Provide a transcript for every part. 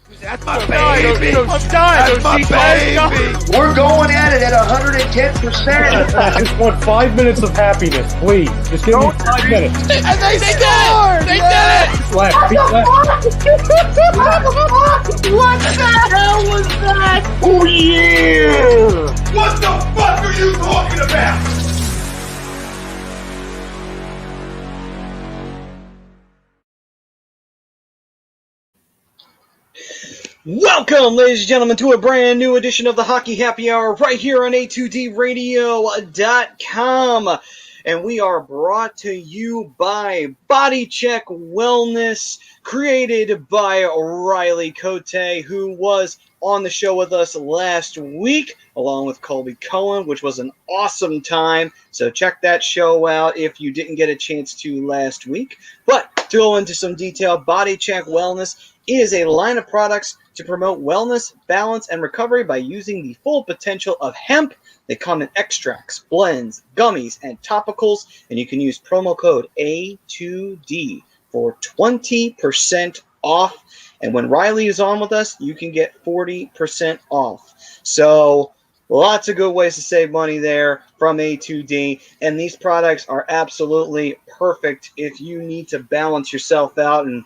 That's my baby. That's my baby. We're going at it at 110%. I just want 5 minutes of happiness, please. Just give me 5 minutes. And they scored! They did it! Left, feet left. What the hell was that? Oh, yeah! What the fuck are you talking about? Welcome, ladies and gentlemen, to a brand new edition of the Hockey Happy Hour right here on A2DRadio.com. And we are brought to you by Body Check Wellness, created by Riley Cote, who was on the show with us last week, along with Colby Cohen, which was an awesome time. So check that show out if you didn't get a chance to last week. But to go into some detail, Body Check Wellness is a line of products to promote wellness, balance, and recovery by using the full potential of hemp. They come in extracts, blends, gummies, and topicals, and you can use promo code A2D for 20% off. And when Riley is on with us, you can get 40% off. So lots of good ways to save money there from A2D. And these products are absolutely perfect if you need to balance yourself out and,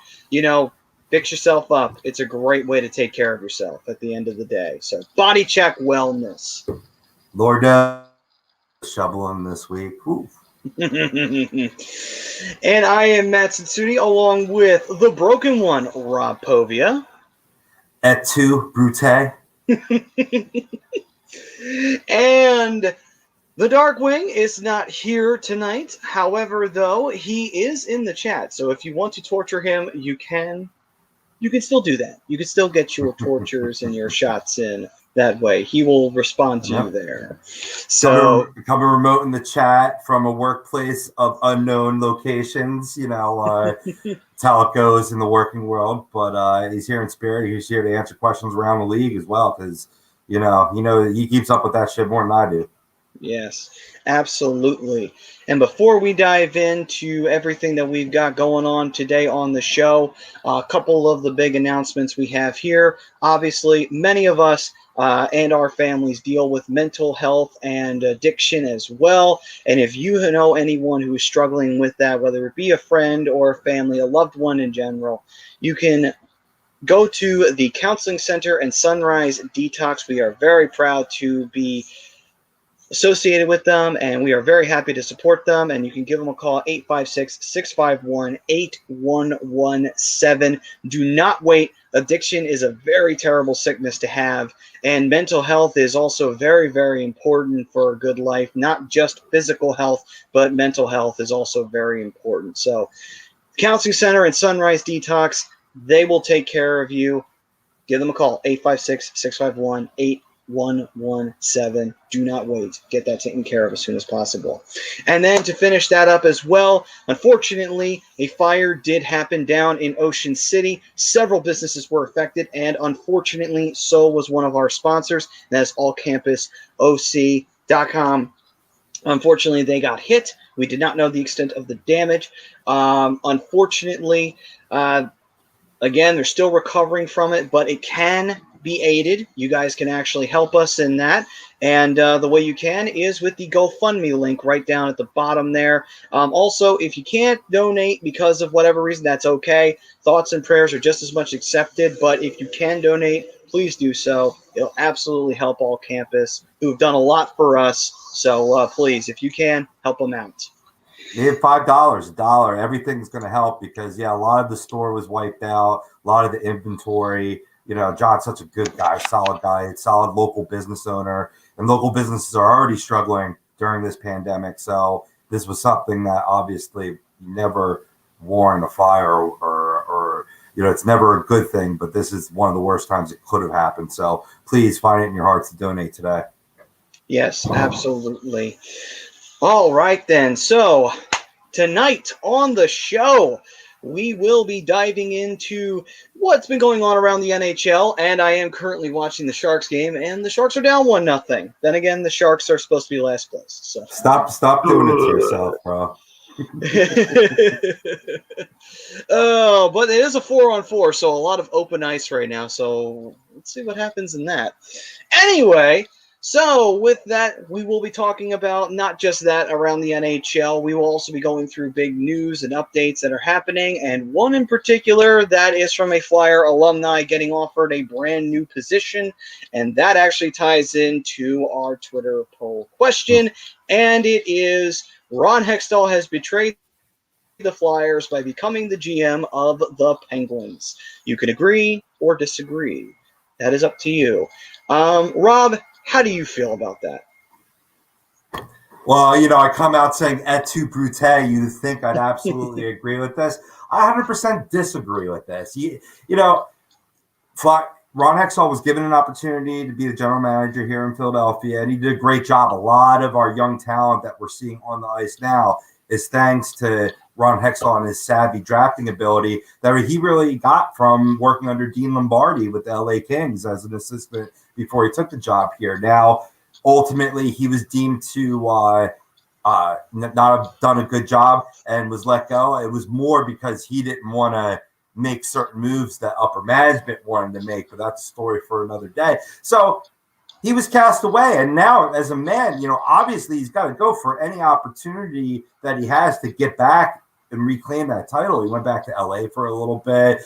fix yourself up. It's a great way to take care of yourself at the end of the day. So Body Check Wellness. Lord, shoveling this week. Ooh. And I am Matt Satsudi, along with the broken one, Rob Povia. Et tu, Brute. And the Darkwing is not here tonight. However, though, he is in the chat. So if you want to torture him, you can still do that. You can still get your tortures and your shots in that way. He will respond to you there. So come remote in the chat from a workplace of unknown locations. That's how it goes in the working world. But he's here in spirit. He's here to answer questions around the league as well, because he keeps up with that shit more than I do. Yes, absolutely. And before we dive into everything that we've got going on today on the show, a couple of the big announcements we have here. Obviously, many of us and our families deal with mental health and addiction as well. And if you know anyone who is struggling with that, whether it be a friend or a family, a loved one in general, you can go to the Counseling Center and Sunrise Detox. We are very proud to be associated with them, and we are very happy to support them. And you can give them a call, 856-651-8117. Do not wait. Addiction is a very terrible sickness to have, and mental health is also very, very important for a good life. Not just physical health, but mental health is also very important. So Counseling Center and Sunrise Detox, they will take care of you. Give them a call, 856-651-8117. 117. Do not wait. Get that taken care of as soon as possible. And then to finish that up as well, unfortunately, a fire did happen down in Ocean City. Several businesses were affected, and unfortunately, so was one of our sponsors. That's allcampusoc.com. Unfortunately, they got hit. We did not know the extent of the damage. Unfortunately, again, they're still recovering from it, but it can be aided. You guys can actually help us in that. And the way you can is with the GoFundMe link right down at the bottom there. Also, if you can't donate because of whatever reason, that's okay. Thoughts and prayers are just as much accepted. But if you can donate, please do so. It'll absolutely help All Campus, who've done a lot for us. So please, if you can, help them out. They have $5, $1. Everything's going to help because, a lot of the store was wiped out. A lot of the inventory. John's such a good guy, solid local business owner, and local businesses are already struggling during this pandemic. So this was something that obviously never warned a fire or it's never a good thing, but this is one of the worst times it could have happened. So please find it in your hearts to donate today. Yes, absolutely. All right, then. So tonight on the show, we will be diving into what's been going on around the NHL, and I am currently watching the Sharks game, and the Sharks are down 1-0. Then again, the Sharks are supposed to be last place. So stop doing it to yourself, bro. Oh, but it is a 4-on-4, so a lot of open ice right now. So let's see what happens in that. Anyway, so with that, we will be talking about not just that around the NHL. We will also be going through big news and updates that are happening, and one in particular that is from a Flyer alumni getting offered a brand new position, and that actually ties into our Twitter poll question, and it is Ron Hextall has betrayed the Flyers by becoming the GM of the Penguins. You can agree or disagree. That is up to you. Rob, how do you feel about that? Well, I come out saying et tu, Brute. You think I'd absolutely agree with this. I 100% disagree with this. Ron Hextall was given an opportunity to be the general manager here in Philadelphia, and he did a great job. A lot of our young talent that we're seeing on the ice now is thanks to Ron Hextall and his savvy drafting ability that he really got from working under Dean Lombardi with the LA Kings as an assistant before he took the job here. Now, ultimately, he was deemed to not have done a good job and was let go. It was more because he didn't want to make certain moves that upper management wanted to make, but that's a story for another day. So he was cast away, and now as a man, obviously he's got to go for any opportunity that he has to get back and reclaim that title. He went back to LA for a little bit,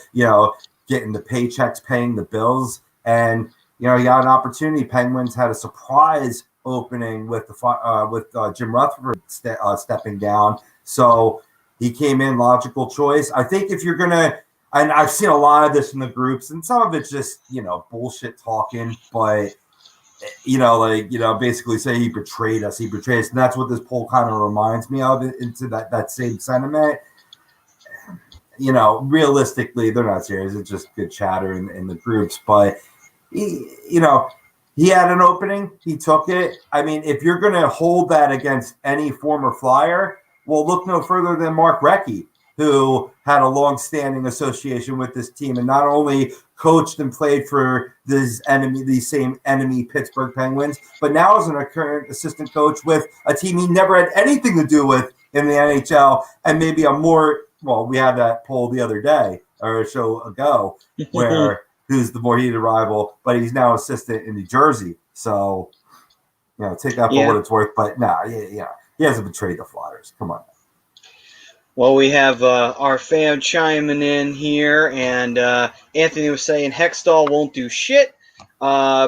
getting the paychecks, paying the bills, and he got an opportunity. Penguins had a surprise opening with Jim Rutherford stepping down, so he came in, logical choice. I think if you're gonna, and I've seen a lot of this in the groups, and some of it's just bullshit talking, but basically say he betrayed us, and that's what this poll kind of reminds me of, into that same sentiment. Realistically, they're not serious. It's just good chatter in the groups, but he had an opening, he took it. I mean, if you're going to hold that against any former Flyer, well, look no further than Mark Recchi, who had a long-standing association with this team and not only coached and played for these same enemy Pittsburgh Penguins, but now is a current assistant coach with a team he never had anything to do with in the NHL, and maybe we had that poll the other day or a show ago where who's the more heated rival, but he's now assistant in New Jersey. So, take that for what it's worth. But no, he hasn't betrayed the Flyers. Come on. Well, we have our fan chiming in here, and Anthony was saying Hextall won't do shit.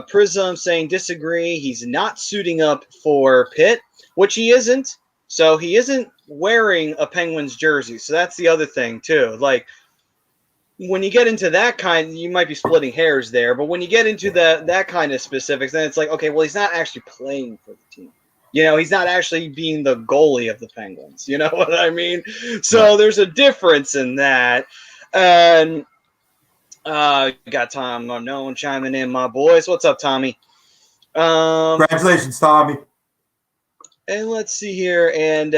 Prism saying disagree. He's not suiting up for Pitt, which he isn't. So he isn't wearing a Penguins jersey. So that's the other thing, too. Like, when you get into that kind, you might be splitting hairs there. But when you get into that kind of specifics, then it's like, okay, well, he's not actually playing for the team. He's not actually being the goalie of the Penguins. You know what I mean? So there's a difference in that. And got Tom Unknown chiming in, my boys. What's up, Tommy? Congratulations, Tommy. And let's see here. And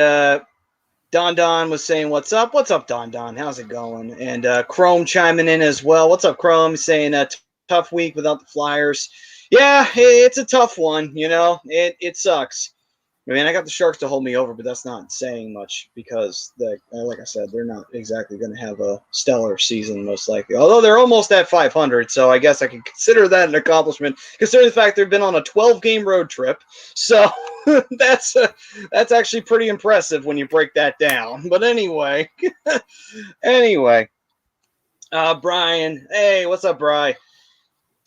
Don was saying, what's up? What's up, Don? How's it going? And Chrome chiming in as well. What's up, Chrome? He's saying tough week without the Flyers. Yeah, it's a tough one. It sucks. I mean, I got the Sharks to hold me over, but that's not saying much because, like I said, they're not exactly going to have a stellar season, most likely. Although they're almost at 500, so I guess I can consider that an accomplishment, considering the fact they've been on a 12-game road trip. So that's actually pretty impressive when you break that down. But anyway, Brian, hey, what's up, Brian?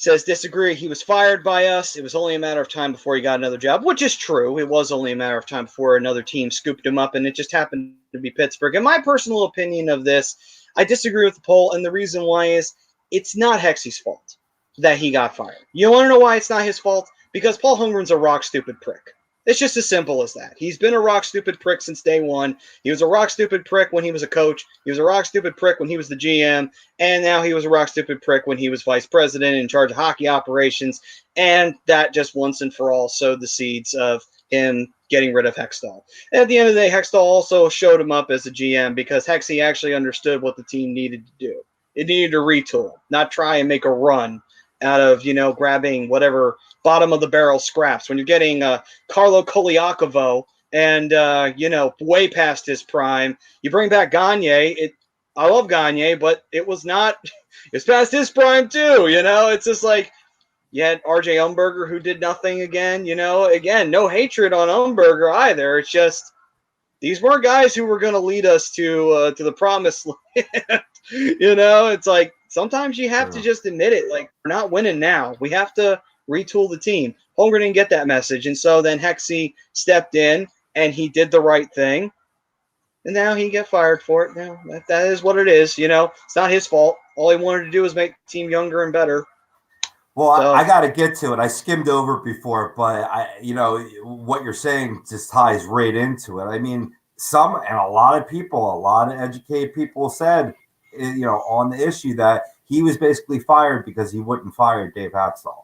Says disagree. He was fired by us. It was only a matter of time before he got another job, which is true. It was only a matter of time before another team scooped him up, and it just happened to be Pittsburgh. And my personal opinion of this, I disagree with the poll, and the reason why is it's not Hexy's fault that he got fired. You want to know why it's not his fault? Because Paul Holmgren's a rock-stupid prick. It's just as simple as that. He's been a rock-stupid prick since day one. He was a rock-stupid prick when he was a coach. He was a rock-stupid prick when he was the GM. And now he was a rock-stupid prick when he was vice president in charge of hockey operations. And that just once and for all sowed the seeds of him getting rid of Hextall. And at the end of the day, Hextall also showed him up as a GM because Hexy actually understood what the team needed to do. It needed to retool, not try and make a run out of, grabbing whatever bottom of the barrel scraps. When you're getting Carlo Koliakovo and way past his prime. You bring back Gagne. I love Gagne, but it was not. It's past his prime too. It's just like you had R.J. Umberger who did nothing again. Again, no hatred on Umberger either. It's just these weren't guys who were going to lead us to the promised land. It's like sometimes you have to just admit it. Like, we're not winning now. We have to retool the team. Holmgren didn't get that message, and so then Hexie stepped in and he did the right thing. And now he got fired for it. Now that is what it is. It's not his fault. All he wanted to do was make the team younger and better. Well, so, I got to get to it. I skimmed over it before, but what you're saying just ties right into it. I mean, a lot of educated people said, on the issue that he was basically fired because he wouldn't fire Dave Haxtell.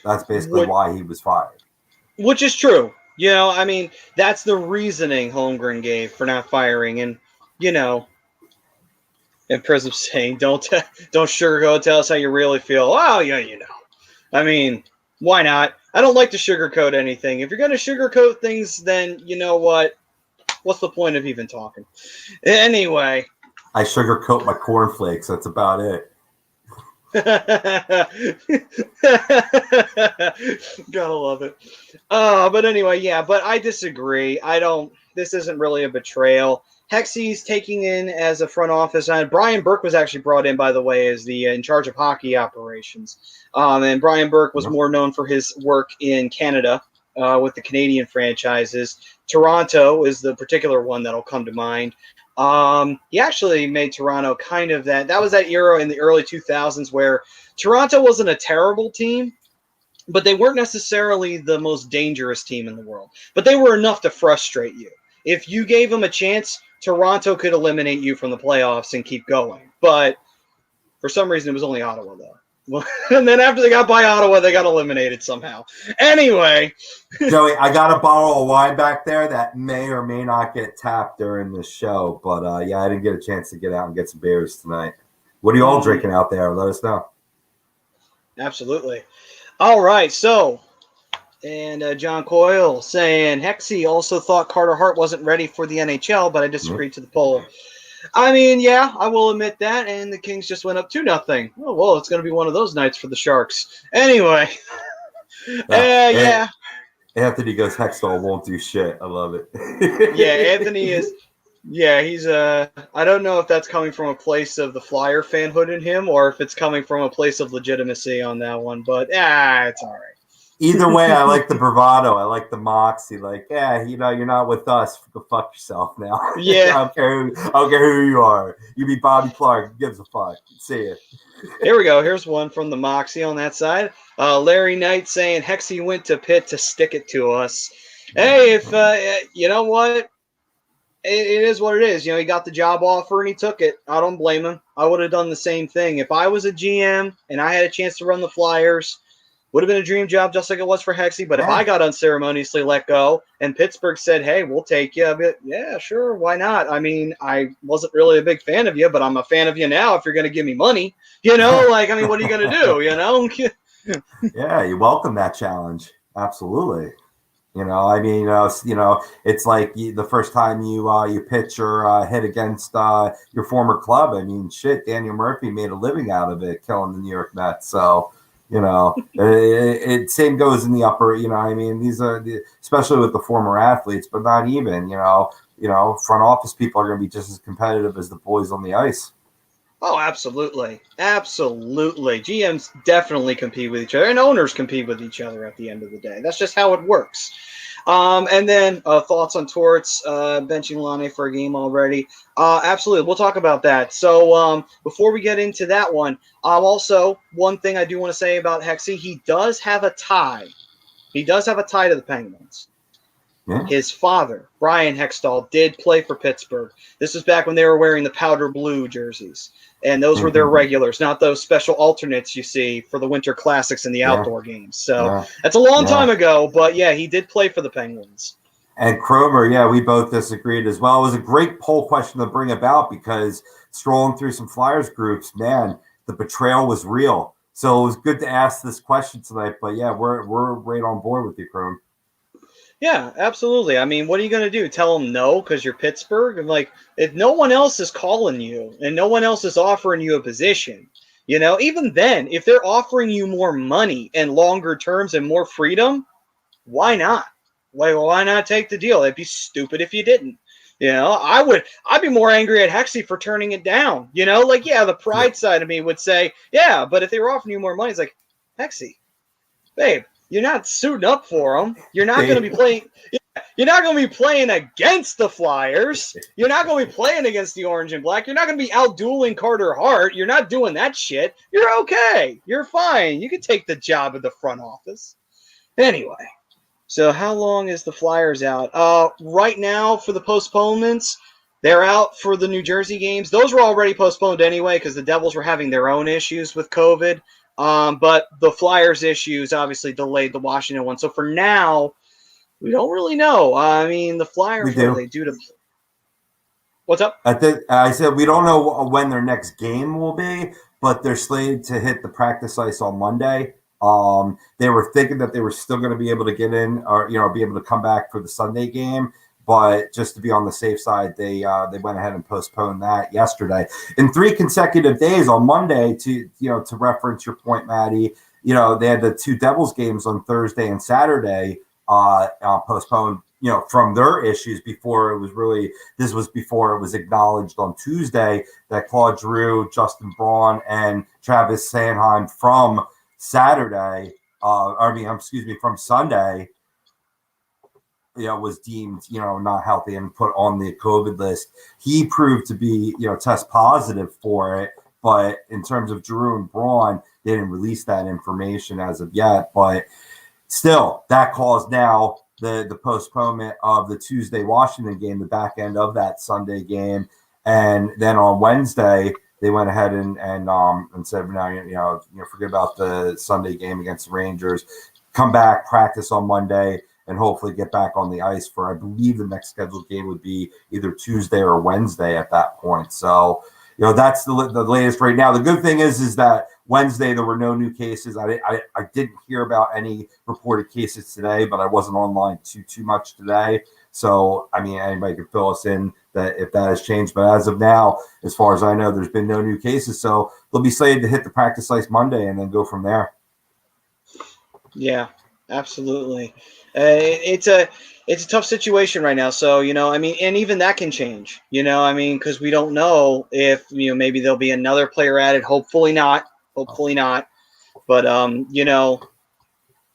That's basically why he was fired. Which is true. That's the reasoning Holmgren gave for not firing. And, and Prism saying, don't sugarcoat, tell us how you really feel. Oh, yeah, why not? I don't like to sugarcoat anything. If you're going to sugarcoat things, then you know what? What's the point of even talking? Anyway. I sugarcoat my cornflakes. That's about it. Gotta love it. But anyway, yeah, but I disagree. This isn't really a betrayal. Hexie's taking in as a front office. Brian Burke was actually brought in, by the way, as the in charge of hockey operations. And Brian Burke was more known for his work in Canada with the Canadian franchises. Toronto is the particular one that'll come to mind. He actually made Toronto kind of that was that era in the early 2000s where Toronto wasn't a terrible team, but they weren't necessarily the most dangerous team in the world. But they were enough to frustrate you. If you gave them a chance, Toronto could eliminate you from the playoffs and keep going. But for some reason, it was only Ottawa, though. And then after they got by Ottawa, they got eliminated somehow. Anyway. Joey, I got a bottle of wine back there that may or may not get tapped during the show. But, I didn't get a chance to get out and get some beers tonight. What are you all drinking out there? Let us know. Absolutely. All right, so... And John Coyle saying, Hexie also thought Carter Hart wasn't ready for the NHL, but I disagreed to the poll. Yeah, I will admit that. And the Kings just went up 2-0. Oh, well, it's going to be one of those nights for the Sharks. Anyway. Yeah. Anthony goes, Hextall won't do shit. I love it. Yeah, Anthony is. Yeah, he's I don't know if that's coming from a place of the Flyer fanhood in him or if it's coming from a place of legitimacy on that one. But, it's all right. Either way, I like the bravado. I like the moxie. Like, you're not with us. Go fuck yourself now. Yeah. I don't care who you are. You be Bobby Clark. Who gives a fuck? See ya. Here we go. Here's one from the moxie on that side. Larry Knight saying, Hexie went to Pitt to stick it to us. Hey, if, you know what? It is what it is. He got the job offer and he took it. I don't blame him. I would have done the same thing. If I was a GM and I had a chance to run the Flyers, would have been a dream job just like it was for Hexie. But if I got unceremoniously let go and Pittsburgh said, hey, we'll take you, I'd be like, yeah, sure, why not? I wasn't really a big fan of you, but I'm a fan of you now if you're going to give me money. What are you going to do, Yeah, you welcome that challenge. Absolutely. It's like the first time you pitch or hit against your former club. Daniel Murphy made a living out of it, killing the New York Mets. So, it same goes in the upper, these are especially with the former athletes, but not even, front office people are going to be just as competitive as the boys on the ice. Oh, absolutely. Absolutely. GMs definitely compete with each other and owners compete with each other at the end of the day. That's just how it works. And then thoughts on Torts benching Lane for a game already. Absolutely. We'll talk about that. So before we get into that one, also one thing I do want to say about Hexie, he does have a tie. He does have a tie to the Penguins. Yeah. His father, Brian Hextall, did play for Pittsburgh. This was back when they were wearing the powder blue jerseys. And those were their regulars, not those special alternates you see for the Winter Classics and the outdoor games. So that's a long time ago, but he did play for the Penguins. And Cromer, we both disagreed as well. It was a great poll question to bring about because strolling through some Flyers groups, man, the betrayal was real. So it was good to ask this question tonight. But we're right on board with you, Cromer. Yeah, absolutely. I mean, what are you going to do? Tell them no because you're Pittsburgh? And like, if no one else is calling you and no one else is offering you a position, even then, if they're offering you more money and longer terms and more freedom, why not? Why not take the deal? It'd be stupid if you didn't. I'd be more angry at Hexy for turning it down. Like, yeah, the pride side of me would say, yeah, but if they were offering you more money, it's like, Hexy, babe, you're not suiting up for them. You're not going to be playing. You're not going to be playing against the Flyers. You're not going to be playing against the Orange and Black. You're not going to be out-dueling Carter Hart. You're not doing that shit. You're okay. You're fine. You can take the job at the front office. Anyway, so how long is the Flyers out? Right now for the postponements, they're out for the New Jersey games. Those were already postponed anyway because the Devils were having their own issues with COVID. But the Flyers issues obviously delayed the Washington one. So for now, we don't really know. I mean, the Flyers, what are they due to? What's up? I said we don't know when their next game will be, but they're slated to hit the practice ice on Monday. They were thinking that they were still going to be able to get in or be able to come back for the Sunday game, but just to be on the safe side, they went ahead and postponed that yesterday. In 3 consecutive days on Monday, to reference your point, Maddie, they had the 2 Devils games on Thursday and Saturday postponed, from their issues before it was really, this was before it was acknowledged on Tuesday that Claude Giroux, Justin Braun, and Travis Sanheim from Saturday, from Sunday, was deemed, not healthy and put on the COVID list. He proved to be, test positive for it. But in terms of Giroux and Braun, they didn't release that information as of yet. But still, that caused now the postponement of the Tuesday Washington game, the back end of that Sunday game. And then on Wednesday, they went ahead and said, now, forget about the Sunday game against the Rangers. Come back, practice on Monday, and hopefully get back on the ice for, I believe the next scheduled game would be either Tuesday or Wednesday at that point. So, that's the latest right now. The good thing is that Wednesday there were no new cases. I didn't hear about any reported cases today, but I wasn't online too much today. So, I mean, anybody can fill us in that if that has changed. But as of now, as far as I know, there's been no new cases. So they'll be slated to hit the practice ice Monday and then go from there. Yeah, absolutely. It's a tough situation right now. So, I mean, and even that can change, because we don't know if, maybe there'll be another player added. Hopefully not. But,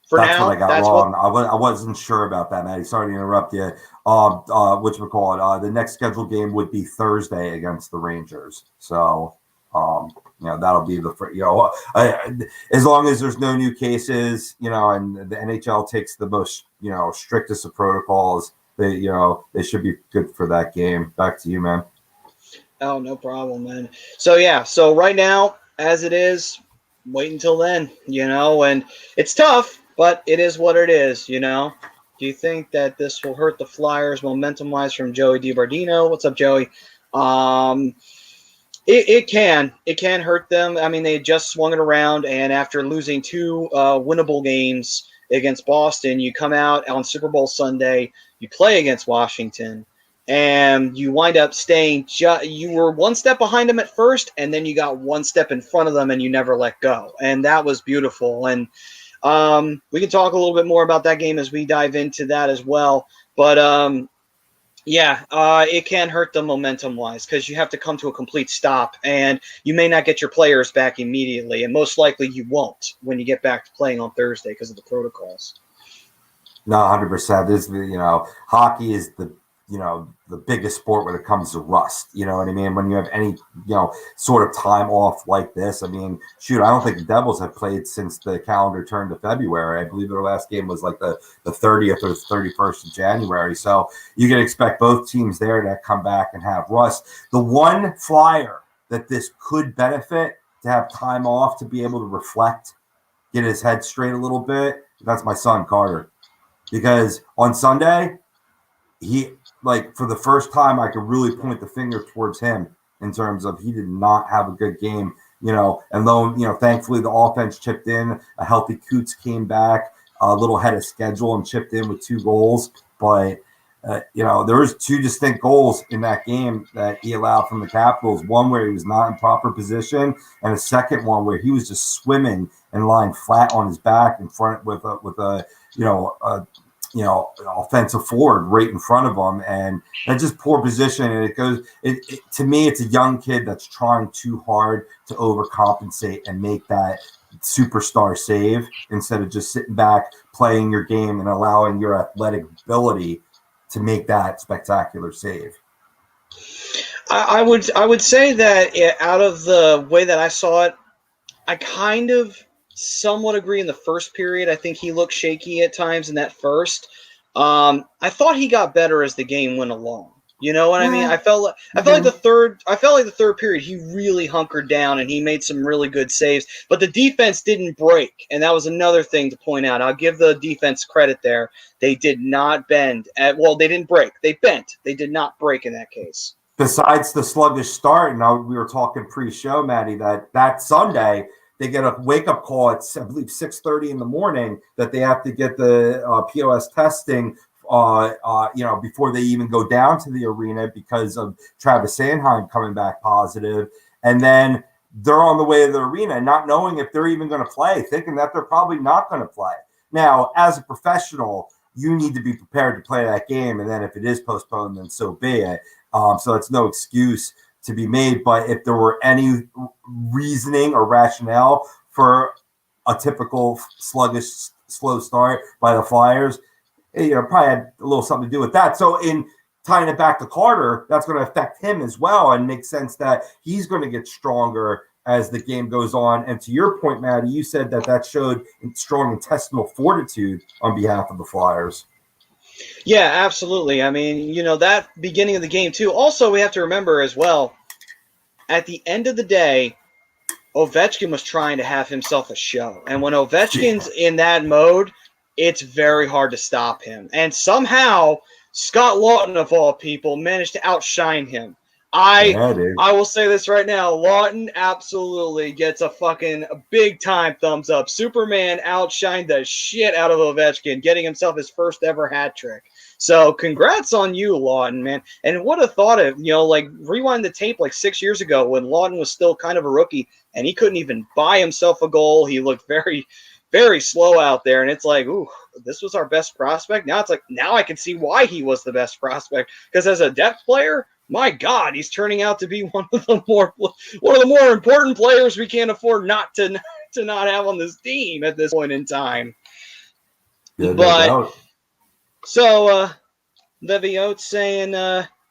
for that's now, what I got wrong. I wasn't sure about that, Maddie. Sorry to interrupt you. The next scheduled game would be Thursday against the Rangers. So, that'll be as long as there's no new cases, and the NHL takes the most, strictest of protocols, they should be good for that game. Back to you, man. Oh, no problem, man. So right now, as it is, wait until then, and it's tough, but it is what it is, Do you think that this will hurt the Flyers momentum-wise from Joey DiBardino? What's up, Joey? It can hurt them. I mean, they just swung it around, and after losing 2 winnable games against Boston, you come out on Super Bowl Sunday, you play against Washington, and you wind up staying. You were 1 step behind them at first, and then you got 1 step in front of them, and you never let go, and that was beautiful. And we can talk a little bit more about that game as we dive into that as well. But it can hurt them momentum-wise because you have to come to a complete stop, and you may not get your players back immediately, and most likely you won't when you get back to playing on Thursday because of the protocols. No, 100%. This, hockey is the biggest sport when it comes to rust. You know what I mean? When you have any, sort of time off like this, I mean, shoot, I don't think the Devils have played since the calendar turned to February. I believe their last game was like the 30th or 31st of January. So you can expect both teams there to come back and have rust. The one Flyer that this could benefit to have time off to be able to reflect, get his head straight a little bit, that's my son, Carter. Because on Sunday, for the first time, I could really point the finger towards him in terms of he did not have a good game, and though, thankfully the offense chipped in, a healthy Coots came back, a little ahead of schedule and chipped in with 2 goals. But, there was 2 distinct goals in that game that he allowed from the Capitals. One where he was not in proper position, and a second one where he was just swimming and lying flat on his back in front with a offensive forward right in front of him, and that's just poor position. And to me, it's a young kid that's trying too hard to overcompensate and make that superstar save instead of just sitting back, playing your game, and allowing your athletic ability to make that spectacular save. I would say that out of the way that I saw it, I kind of somewhat agree in the first period. I think he looked shaky at times in that first. I thought he got better as the game went along. You know what I mean? I felt like the third period he really hunkered down and he made some really good saves. But the defense didn't break, and that was another thing to point out. I'll give the defense credit there. They did not bend. They didn't break. They bent. They did not break in that case. Besides the sluggish start, and we were talking pre-show, Maddie, that Sunday they get a wake-up call at, I believe, 6:30 in the morning that they have to get the POS testing before they even go down to the arena because of Travis Sanheim coming back positive. And then they're on the way to the arena not knowing if they're even going to play, thinking that they're probably not going to play. Now, as a professional, you need to be prepared to play that game. And then if it is postponed, then so be it. So it's no excuse to be made. But if there were any reasoning or rationale for a typical sluggish, slow start by the Flyers, probably had a little something to do with that. So in tying it back to Carter, that's going to affect him as well, and makes sense that he's going to get stronger as the game goes on. And to your point, Maddie, you said that showed strong intestinal fortitude on behalf of the Flyers. Yeah, absolutely. I mean, that beginning of the game too. Also, we have to remember as well, at the end of the day, Ovechkin was trying to have himself a show. And when Ovechkin's in that mode, it's very hard to stop him. And somehow, Scott Lawton, of all people, managed to outshine him. I will say this right now. Lawton absolutely gets a fucking big-time thumbs up. Superman outshined the shit out of Ovechkin, getting himself his first ever hat trick. So congrats on you, Lawton, man. And what a thought of, rewind the tape 6 years ago when Lawton was still kind of a rookie and he couldn't even buy himself a goal. He looked very, very slow out there. And it's like, ooh, this was our best prospect. Now it's like, now I can see why he was the best prospect. Because as a depth player, my God, he's turning out to be one of the more important players we can't afford not to not have on this team at this point in time. Yeah, but so Levy Oates saying,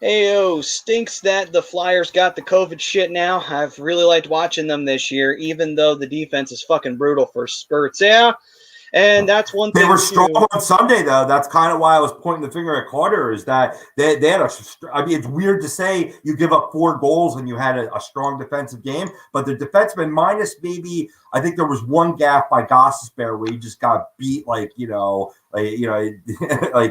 "Ayo, stinks that the Flyers got the COVID shit now. I've really liked watching them this year, even though the defense is fucking brutal for spurts." Yeah. And that's one thing. They were strong on Sunday, though. That's kind of why I was pointing the finger at Carter, is that they had it's weird to say you give up 4 goals and you had a strong defensive game, but the defenseman minus maybe, I think there was one gaff by Gossesbear where he just got beat like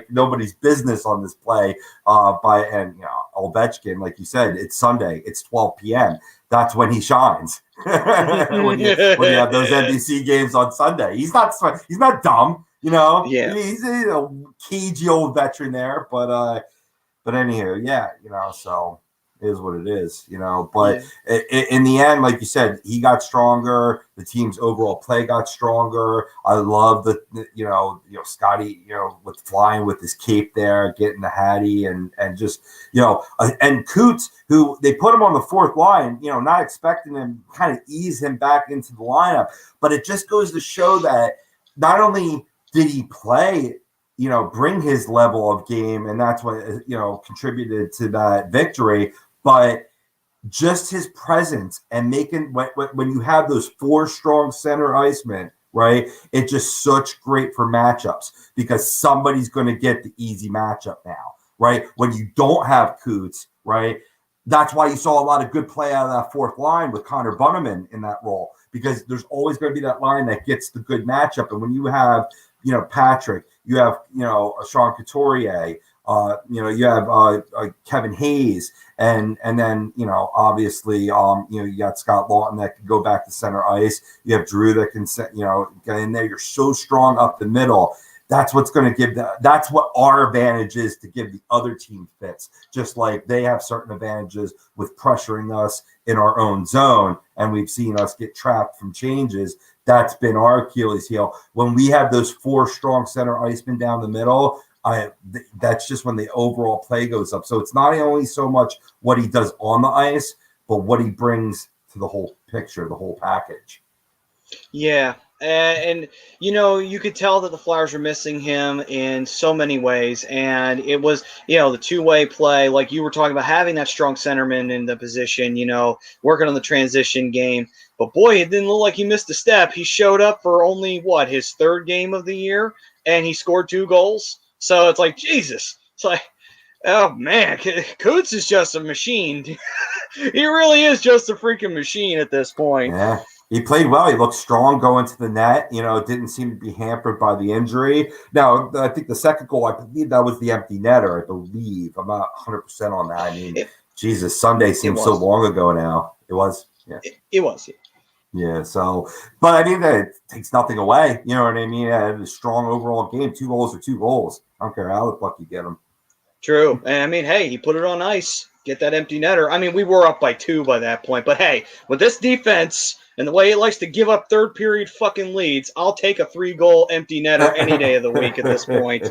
nobody's business on this play Ovechkin, like you said, it's Sunday, it's 12 p.m. That's when he shines. when you have those NBC games on Sunday, he's not dumb, Yeah, he's a cagey old veteran there, but anyhow, so it is what it is, But in the end, like you said, he got stronger. The team's overall play got stronger. I love the Scotty, with flying with his cape there, getting the Hattie, and just and Coots, who they put him on the 4th line, not expecting him, kind of ease him back into the lineup. But it just goes to show that not only did he play, bring his level of game, and that's what contributed to that victory. But just his presence and making when you have those 4 strong center icemen, right? It's just such great for matchups because somebody's going to get the easy matchup now, right? When you don't have Coots, right? That's why you saw a lot of good play out of that 4th line with Connor Bunneman in that role, because there's always going to be that line that gets the good matchup. And when you have, Patrick, you have, Sean Couturier, You have Kevin Hayes, and then obviously you got Scott Lawton that can go back to center ice. You have Drew that can get in there. You're so strong up the middle. That's what's going to give that's what our advantage is to give the other team fits. Just like they have certain advantages with pressuring us in our own zone, and we've seen us get trapped from changes. That's been our Achilles heel. When we have those 4 strong center icemen down the middle, that's just when the overall play goes up. So it's not only so much what he does on the ice, but what he brings to the whole picture, the whole package. Yeah. And you could tell that the Flyers were missing him in so many ways. And it was, the two-way play, like you were talking about, having that strong centerman in the position, working on the transition game. But boy, it didn't look like he missed a step. He showed up for only, his 3rd game of the year, and he scored 2 goals. So it's like, Jesus. It's like, oh, man, Coots is just a machine. He really is just a freaking machine at this point. Yeah. He played well. He looked strong going to the net. Didn't seem to be hampered by the injury. Now, I think the second goal, I believe that was the empty netter, I believe. I'm not 100% on that. I mean, Jesus, Sunday seems so long ago now. It was? Yeah. It was, yeah. Yeah, so, but I mean, that takes nothing away. You know what I mean? Had a strong overall game. 2 goals are 2 goals. I don't care how the fuck you get them. True. And I mean, hey, he put it on ice. Get that empty netter. I mean, we were up by 2 by that point. But hey, with this defense and the way it likes to give up third period fucking leads, I'll take a 3-goal empty netter any day of the week at this point.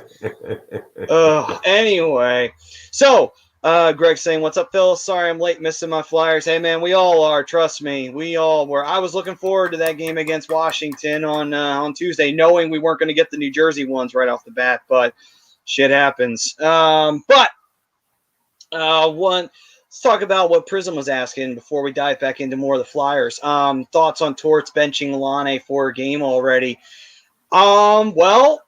Anyway, so Greg saying, "What's up, Phil? Sorry I'm late missing my Flyers." Hey, man, we all are. Trust me, we all were. I was looking forward to that game against Washington on Tuesday, knowing we weren't going to get the New Jersey ones right off the bat, but shit happens. Let's talk about what Prism was asking before we dive back into more of the Flyers. Thoughts on Torts benching Lane for a game already? Well,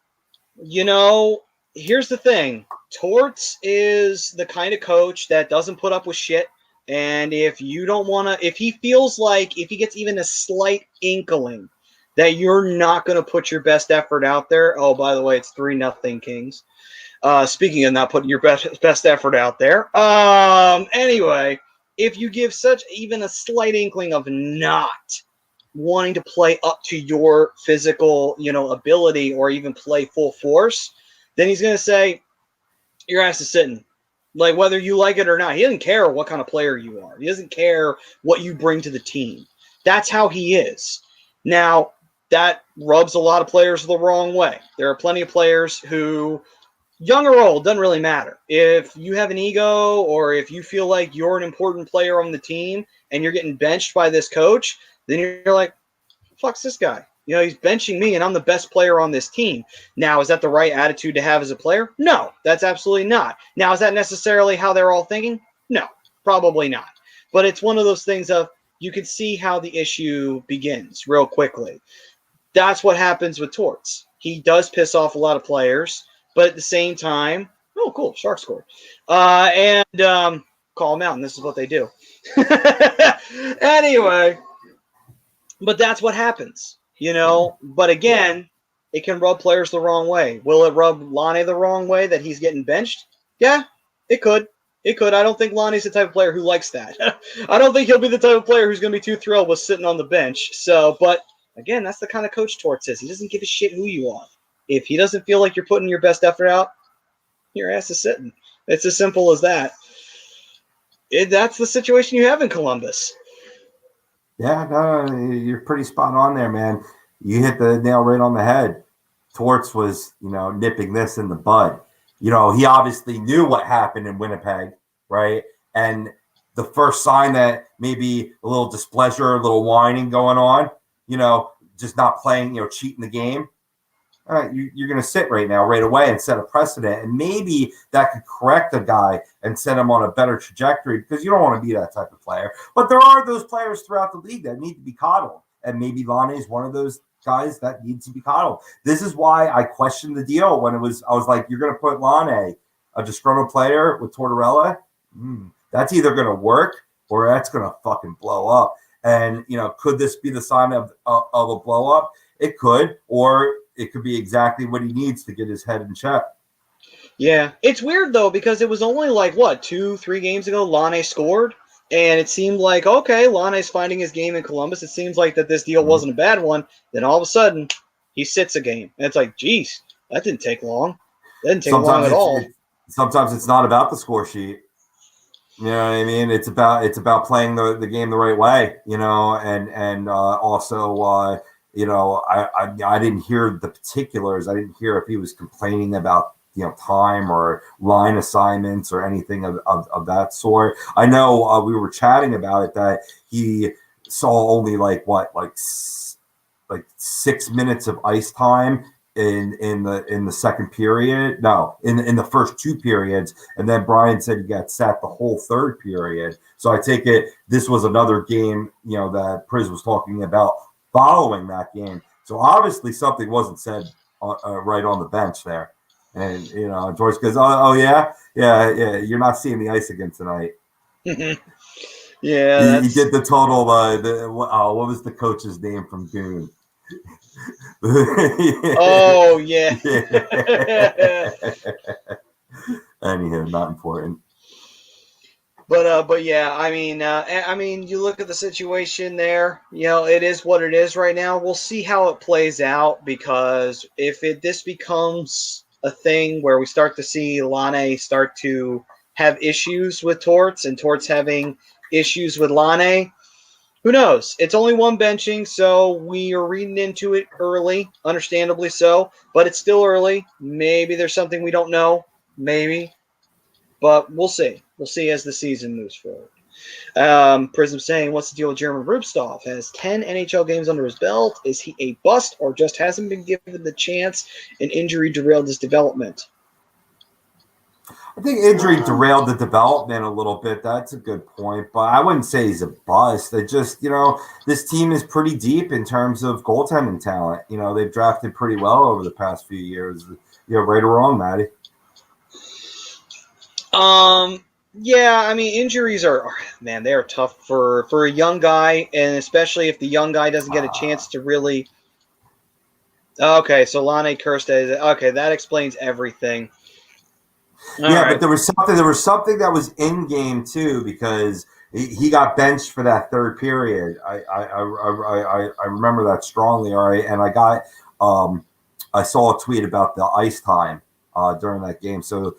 here's the thing. Torts is the kind of coach that doesn't put up with shit. And if he feels like if he gets even a slight inkling that you're not going to put your best effort out there. Oh, by the way, it's 3-0 Kings. Speaking of not putting your best effort out there. Anyway, if you give such even a slight inkling of not wanting to play up to your physical, ability or even play full force, then he's going to say, your ass is sitting. Like, whether you like it or not, he doesn't care what kind of player you are. He doesn't care what you bring to the team. That's how he is. Now, that rubs a lot of players the wrong way. There are plenty of players who, young or old, doesn't really matter. If you have an ego or if you feel like you're an important player on the team and you're getting benched by this coach, then you're like, fuck's this guy? He's benching me and I'm the best player on this team. Now, is that the right attitude to have as a player? No, that's absolutely not. Now, is that necessarily how they're all thinking? No, probably not. But it's one of those things of you can see how the issue begins real quickly. That's what happens with Torts. He does piss off a lot of players, but at the same time, oh, cool, Sharks scored. And call them out, and this is what they do. Anyway, but that's what happens. But again, it can rub players the wrong way. Will it rub Lane the wrong way that he's getting benched? Yeah, it could. It could. I don't think Lane's the type of player who likes that. I don't think he'll be the type of player who's going to be too thrilled with sitting on the bench. So, but again, that's the kind of coach Torts is. He doesn't give a shit who you are. If he doesn't feel like you're putting your best effort out, your ass is sitting. It's as simple as that. That's the situation you have in Columbus. Yeah, no, you're pretty spot on there, man. You hit the nail right on the head. Torts was, nipping this in the bud. He obviously knew what happened in Winnipeg, right? And the first sign that maybe a little displeasure, a little whining going on, just not playing, cheating the game. You're going to sit right now, right away, and set a precedent. And maybe that could correct a guy and set him on a better trajectory because you don't want to be that type of player. But there are those players throughout the league that need to be coddled. And maybe Lane is one of those guys that needs to be coddled. This is why I questioned the deal when I was like, you're going to put Lane, a disgruntled player, with Tortorella? That's either going to work or that's going to fucking blow up. And, could this be the sign of a blow up? It could, or it could be exactly what he needs to get his head in check. Yeah, it's weird though because it was only like what 2-3 games ago Lane scored, and it seemed like okay, Lane's finding his game in Columbus. It seems like that this deal Mhm. wasn't a bad one. Then all of a sudden, he sits a game, and it's like, geez, that didn't take long. That didn't take long at all. Sometimes it's not about the score sheet. You know what I mean? It's about playing the game the right way. You know, and also I didn't hear the particulars. I didn't hear if he was complaining about time or line assignments or anything of that sort. I know we were chatting about it that he saw only like 6 minutes of ice time in the second period. No, in the first two periods, and then Brian said he got sat the whole third period. So I take it this was another game that Priz was talking about following that game. So obviously something wasn't said right on the bench there. And George goes, oh yeah, you're not seeing the ice again tonight. Yeah, he did the total. What was the coach's name from Goon? Oh yeah. Anywho, not important. But yeah, I mean, you look at the situation there. It is what it is right now. We'll see how it plays out because if this becomes a thing where we start to see Lane start to have issues with Torts and Torts having issues with Lane, who knows? It's only one benching, so we are reading into it early, understandably so, but it's still early. Maybe there's something we don't know. Maybe. But we'll see. We'll see as the season moves forward. Prism saying, what's the deal with German Rubstov? Has 10 NHL games under his belt. Is he a bust or just hasn't been given the chance and injury derailed his development? I think injury derailed the development a little bit. That's a good point, but I wouldn't say he's a bust. They just, this team is pretty deep in terms of goaltending talent. They've drafted pretty well over the past few years. Right or wrong, Maddie? Yeah, I mean, injuries they are tough for a young guy, and especially if the young guy doesn't get a chance to really. Okay, so Lane Kirstead. Okay, that explains everything. All right. But there was something that was in game too because he got benched for that third period. I remember that strongly. All right, and I saw a tweet about the ice time during that game. So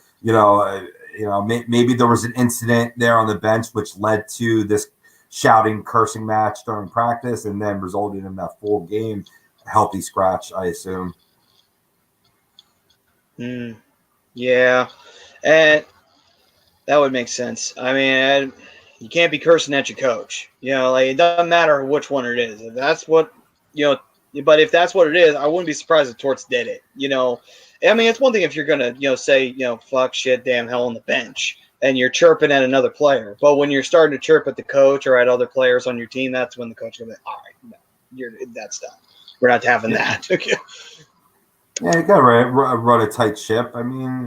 maybe there was an incident there on the bench which led to this shouting, cursing match during practice, and then resulted in that full game healthy scratch, I assume. Yeah, and that would make sense. I mean, you can't be cursing at your coach. It doesn't matter which one it is. If that's what but if that's what it is, I wouldn't be surprised if Torts did it. I mean, it's one thing if you're gonna, say, fuck, shit, damn, hell on the bench, and you're chirping at another player. But when you're starting to chirp at the coach or at other players on your team, that's when the coach goes, all right, no, that's done. We're not having that. Okay. Yeah, you gotta run a tight ship. I mean,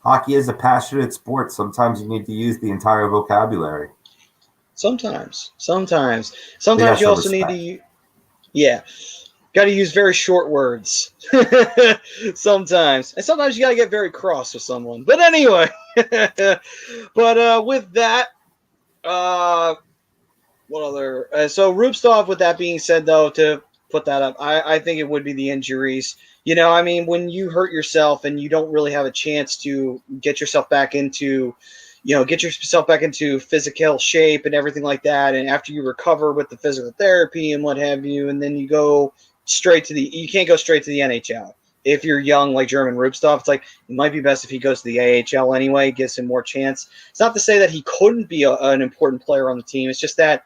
hockey is a passionate sport. Sometimes you need to use the entire vocabulary. Sometimes you also need to. Yeah. Got to use very short words sometimes. And sometimes you got to get very cross with someone. But anyway, but with that, what other? So Rubstov, with that being said, though, to put that up, I think it would be the injuries. I mean, when you hurt yourself and you don't really have a chance to get yourself back into physical shape and everything like that. And after you recover with the physical therapy and what have you, and then you go you can't go straight to the NHL. If you're young like German Rubstov, it's like it might be best if he goes to the AHL anyway, gives him more chance. It's not to say that he couldn't be an important player on the team. It's just that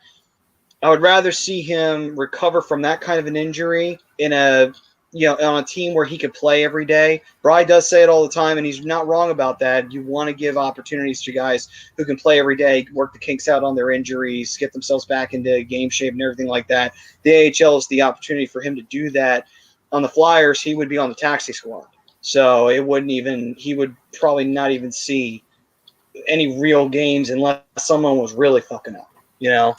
I would rather see him recover from that kind of an injury in on a team where he could play every day. Bry does say it all the time, and he's not wrong about that. You want to give opportunities to guys who can play every day, work the kinks out on their injuries, get themselves back into game shape and everything like that. The AHL is the opportunity for him to do that. On the Flyers, he would be on the taxi squad. So he would probably not even see any real games unless someone was really fucking up, Yeah,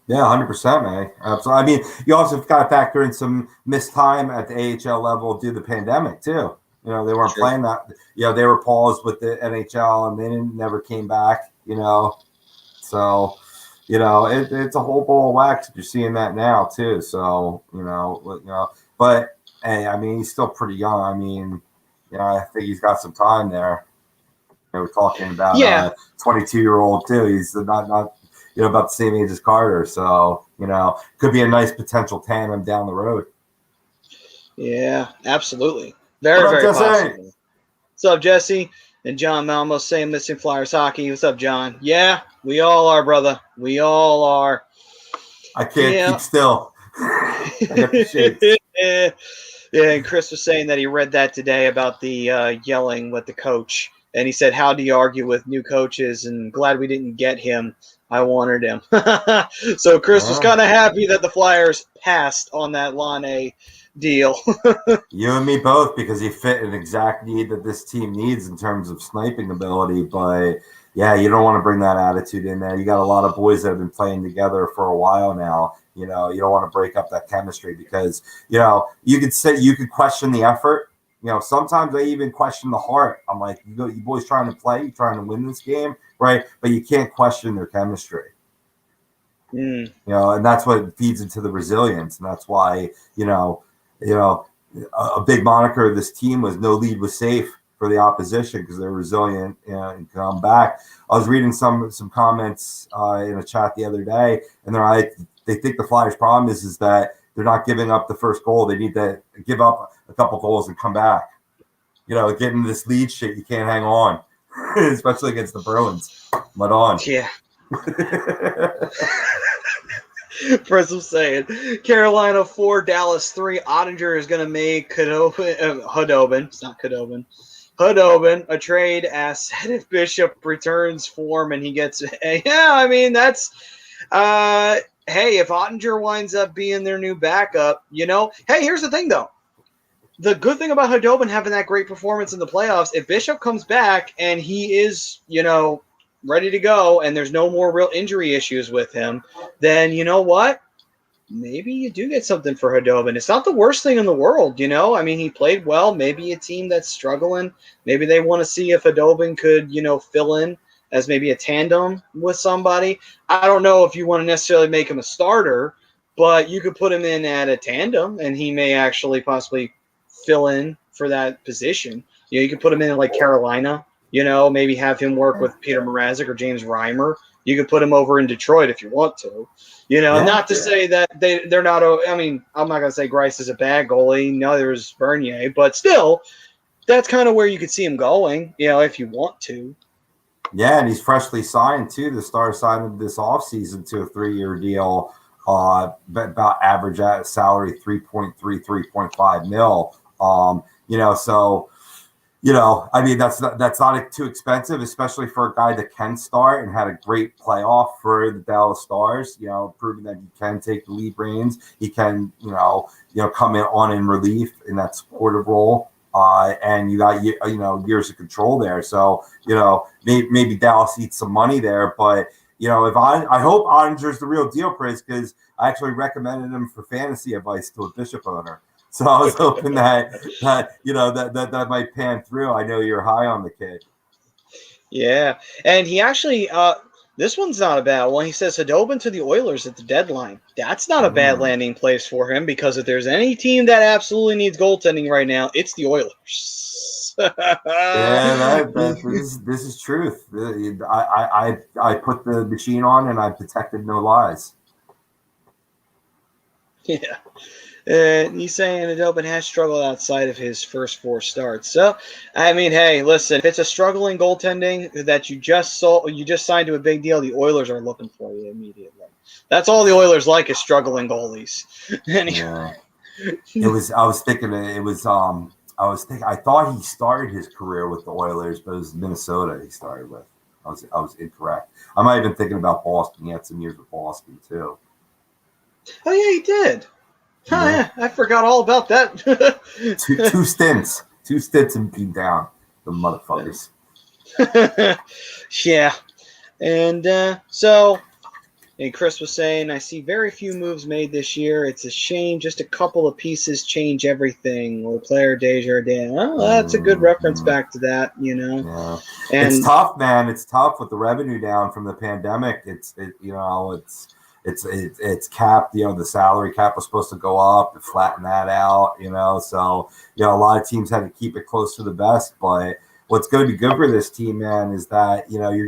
100%, man. Absolutely. I mean, you also got to factor in some missed time at the AHL level due to the pandemic, too. You know, they weren't Sure. playing that. You know, they were paused with the NHL, and they never came back. You know, so you know it's a whole ball of wax. You're seeing that now too. So you know, but hey, I mean, he's still pretty young. I mean, you know, I think he's got some time there. You know, we're talking about Yeah. 22-year-old too. He's not you know, about the same age as Carter. So you know, could be a nice potential tandem down the road. Yeah, absolutely. Very, What up, very Jesse? possible. What's up, Jesse? And John Malmo saying missing Flyers hockey. What's up, John? Yeah, we all are, brother. We all are. I can't Yeah. keep still. I got the shakes. Yeah, and Chris was saying that he read that today about the yelling with the coach. And he said, how do you argue with new coaches? And glad we didn't get him. I wanted him. So Chris was kind of happy that the Flyers passed on that Lane deal. You and me both, because he fit an exact need that this team needs in terms of sniping ability. But yeah, you don't want to bring that attitude in there. You got a lot of boys that have been playing together for a while now. You know, you don't want to break up that chemistry because, you know, you could question the effort. You know, sometimes I even question the heart. I'm like, you boys trying to play, you trying to win this game, right? But you can't question their chemistry. You know, and that's what feeds into the resilience, and that's why a big moniker of this team was no lead was safe for the opposition because they're resilient and come back. I was reading some comments in a chat the other day, and they think the Flyers' problem is that they're not giving up the first goal. They need to give up a couple goals and come back. You know, getting this lead shit, you can't hang on, especially against the Bruins. Mud on. Yeah. Prism saying Carolina 4, Dallas 3. Ottinger is going to make Hudobin. It's not Hudobin. Hudobin a trade as said if Bishop returns form and he gets yeah, I mean that's hey, if Ottinger winds up being their new backup, you know, hey, here's the thing though. The good thing about Hudobin having that great performance in the playoffs, if Bishop comes back and he is, you know, ready to go and there's no more real injury issues with him, then you know what? Maybe you do get something for Hudobin. It's not the worst thing in the world, you know? I mean, he played well. Maybe a team that's struggling, maybe they want to see if Hudobin could, you know, fill in as maybe a tandem with somebody. I don't know if you want to necessarily make him a starter, but you could put him in at a tandem and he may actually possibly fill in for that position. You know, you could put him in like Carolina, you know, maybe have him work with Peter Mrazek or James Reimer. You could put him over in Detroit if you want to. You know, not to say that they're not – I mean, I'm not going to say Grice is a bad goalie. Neither is Bernier. But still, that's kind of where you could see him going, you know, if you want to. Yeah, and he's freshly signed, too. The Stars signed this offseason to a 3-year deal, about average salary 3.3, 3.5 mil. You know, so – you know, I mean, that's not too expensive, especially for a guy that can start and had a great playoff for the Dallas Stars. You know, proving that he can take the lead reins, he can, you know, come in relief in that supportive role, and you got years of control there. So you know, maybe Dallas eats some money there, but you know, I hope Ottinger's the real deal, Chris, because I actually recommended him for fantasy advice to a Bishop owner. So I was hoping that you know that might pan through. I know you're high on the kid. Yeah, and he actually this one's not a bad one. He says Hudobin to the Oilers at the deadline. That's not a bad landing place for him because if there's any team that absolutely needs goaltending right now, it's the Oilers. Yeah, this is truth. I put the machine on and I detected no lies. Yeah. He's saying Hudobin has struggled outside of his first 4 starts. So, I mean, hey, listen, if it's a struggling goaltending that you just signed to a big deal, the Oilers are looking for you immediately. That's all the Oilers like is struggling goalies. Anyway. Yeah. I thought he started his career with the Oilers, but it was Minnesota he started with. I was incorrect. I might have been thinking about Boston. He had some years with Boston too. Oh yeah, he did. Oh, yeah, I forgot all about that. two stints and being down, the motherfuckers. Yeah, and so And Chris was saying, I see very few moves made this year. It's a shame. Just a couple of pieces change everything. Or player Desjardins. Oh, that's a good reference back to that, you know. Yeah. And It's tough, man. It's tough with the revenue down from the pandemic. It's capped. You know, the salary cap was supposed to go up and flatten that out. You know, so a lot of teams had to keep it close to the vest. But what's going to be good for this team, man, is that you're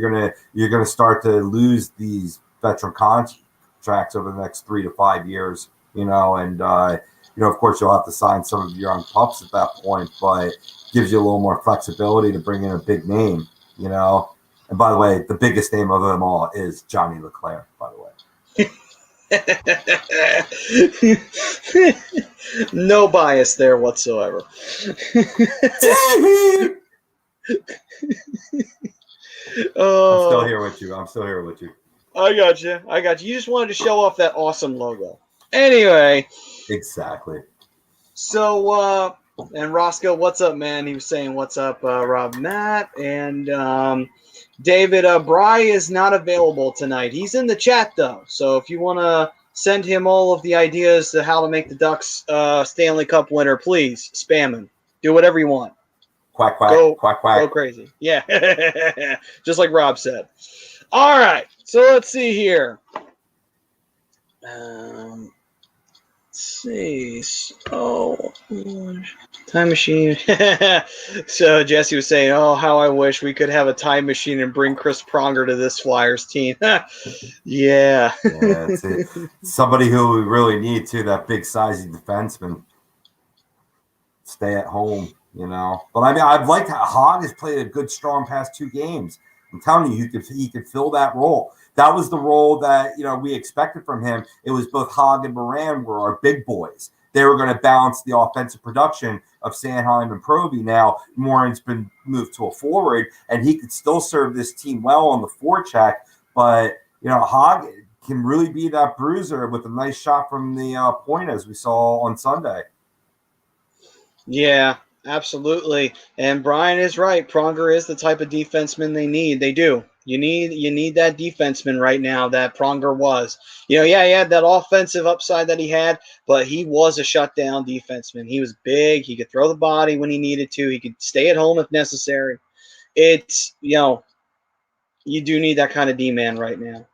gonna start to lose these veteran contracts over the next 3 to 5 years. And of course you'll have to sign some of your young pups at that point, but gives you a little more flexibility to bring in a big name. And by the way, the biggest name of them all is Johnny Leclerc, by the way. No bias there whatsoever. I'm still here with you. I got you. You just wanted to show off that awesome logo. Anyway. Exactly. So, and Roscoe, what's up, man? He was saying, what's up, Rob, Matt, and David. Bry is not available tonight. He's in the chat, though. So if you want to send him all of the ideas to how to make the Ducks Stanley Cup winner, please spam him. Do whatever you want. Quack, quack, quack, quack. Go crazy. Yeah. Just like Rob said. All right. So let's see here. Let's see. So, time machine. So Jesse was saying, oh, how I wish we could have a time machine and bring Chris Pronger to this Flyers team. Yeah. It's somebody who we really need, too, that big sizey defenseman. Stay at home, But I mean, I've liked how Hogg has played a good, strong past 2 games. I'm telling you, he could fill that role. That was the role that we expected from him. It was both Hogg and Moran were our big boys. They were going to balance the offensive production of Sanheim and Proby. Now Moran's been moved to a forward, and he could still serve this team well on the forecheck. But Hogg can really be that bruiser with a nice shot from the point, as we saw on Sunday. Yeah, absolutely. And Brian is right. Pronger is the type of defenseman they need. They do. You need that defenseman right now that Pronger was. He had that offensive upside that he had, but he was a shutdown defenseman. He was big. He could throw the body when he needed to. He could stay at home if necessary. It's, you do need that kind of D-man right now.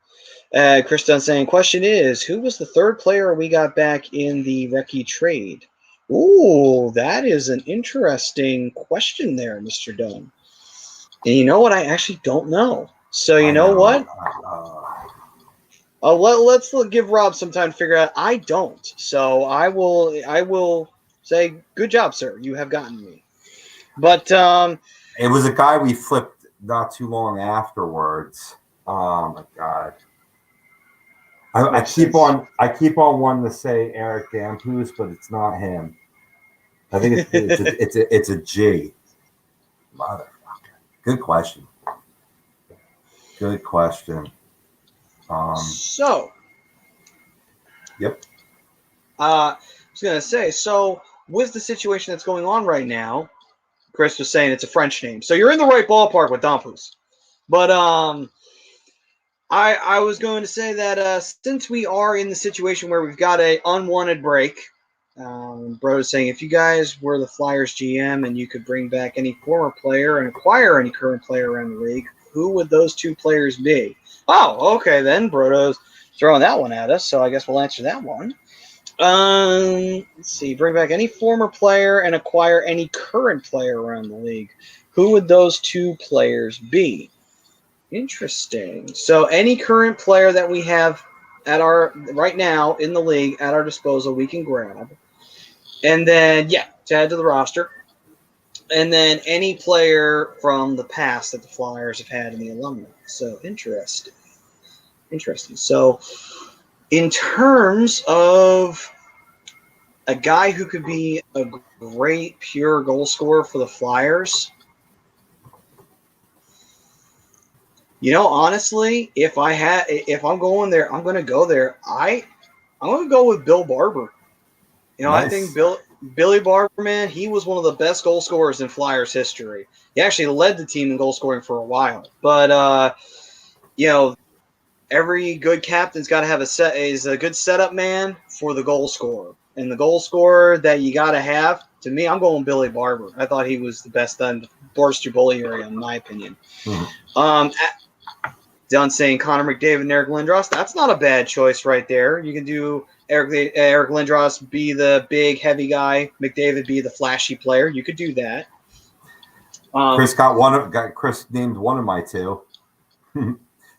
Chris Dunn saying, question is, who was the third player we got back in the Recchi trade? Ooh, that is an interesting question there, Mr. Dunn. And you know what? I actually don't know. So you know what? Let's give Rob some time to figure out. I don't. So I will say, good job, sir. You have gotten me. But it was a guy we flipped not too long afterwards. Oh my God. I keep on wanting to say Eric Dampus, but it's not him. I think it's a G. Motherfucker. Good question. So. Yep. I was gonna say, so with the situation that's going on right now, Chris was saying it's a French name, so you're in the right ballpark with Dampus. But I was going to say that since we are in the situation where we've got a unwanted break, Bro's saying if you guys were the Flyers GM and you could bring back any former player and acquire any current player around the league, who would those 2 players be? Oh, okay, then Brodo's throwing that one at us, so I guess we'll answer that one. Let's see, bring back any former player and acquire any current player around the league. Who would those 2 players be? Interesting. So any current player that we have right now in the league at our disposal, we can grab. And then, to add to the roster. And then any player from the past that the Flyers have had in the alumni. So interesting. So in terms of a guy who could be a great pure goal scorer for the Flyers, honestly, if I'm going there, I'm going to go there. I'm going to go with Bill Barber. Nice. I think Billy Barber, man, he was one of the best goal scorers in Flyers history. He actually led the team in goal scoring for a while. But, every good captain's got to have a good setup man for the goal scorer. And the goal scorer that you got to have, to me, I'm going Billy Barber. I thought he was the best on the Borster Bully area, in my opinion. Done saying Connor McDavid and Eric Lindros. That's not a bad choice right there. You can do Eric Lindros be the big, heavy guy. McDavid be the flashy player. You could do that. Chris named one of my two.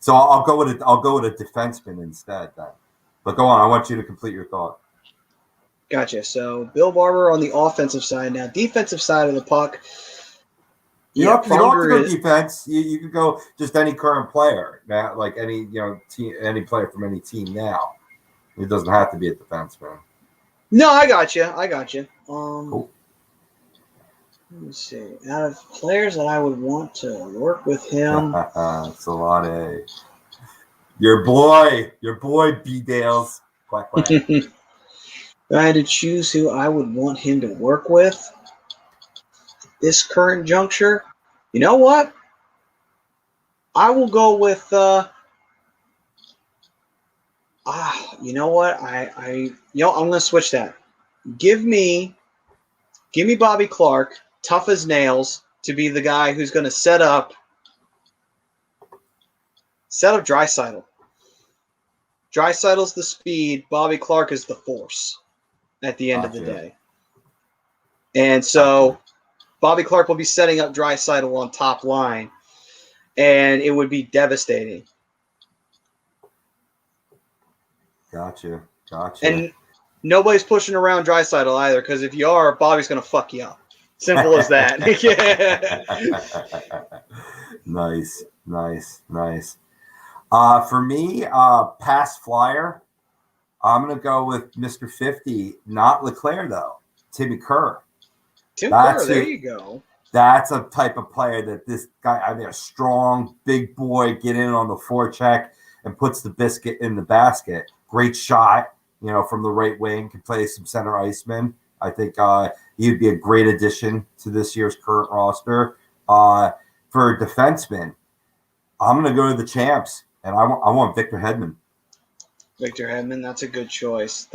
So I'll go with a defenseman instead then. But go on. I want you to complete your thought. Gotcha. So Bill Barber on the offensive side. Now, defensive side of the puck. You don't have to go defense. You could go just any current player, now, like any any player from any team now. It doesn't have to be a defenseman. No, I got you. Cool. Let me see. Out of players that I would want to work with him, Solane. Your boy, B Dales. Quack quack. If I had to choose who I would want him to work with this current juncture, you know what? I will go with you know what? I'm gonna switch that. Give me Bobby Clark, tough as nails, to be the guy who's gonna set up Draisaitl. Draisaitl's the speed, Bobby Clark is the force at the end of the day. And so Bobby Clark will be setting up Draisaitl on top line, and it would be devastating. Gotcha. And nobody's pushing around Draisaitl either, because if you are, Bobby's going to fuck you up. Simple as that. Nice. For me, past Flyer, I'm going to go with Mr. 50, not Leclerc, though. Timmy Kerr. There you go. That's a type of player that this guy, a strong, big boy, get in on the forecheck and puts the biscuit in the basket. Great shot, from the right wing, can play some center iceman. I think he'd be a great addition to this year's current roster. For defensemen, I'm going to go to the champs, and I want Victor Hedman. Victor Hedman, that's a good choice.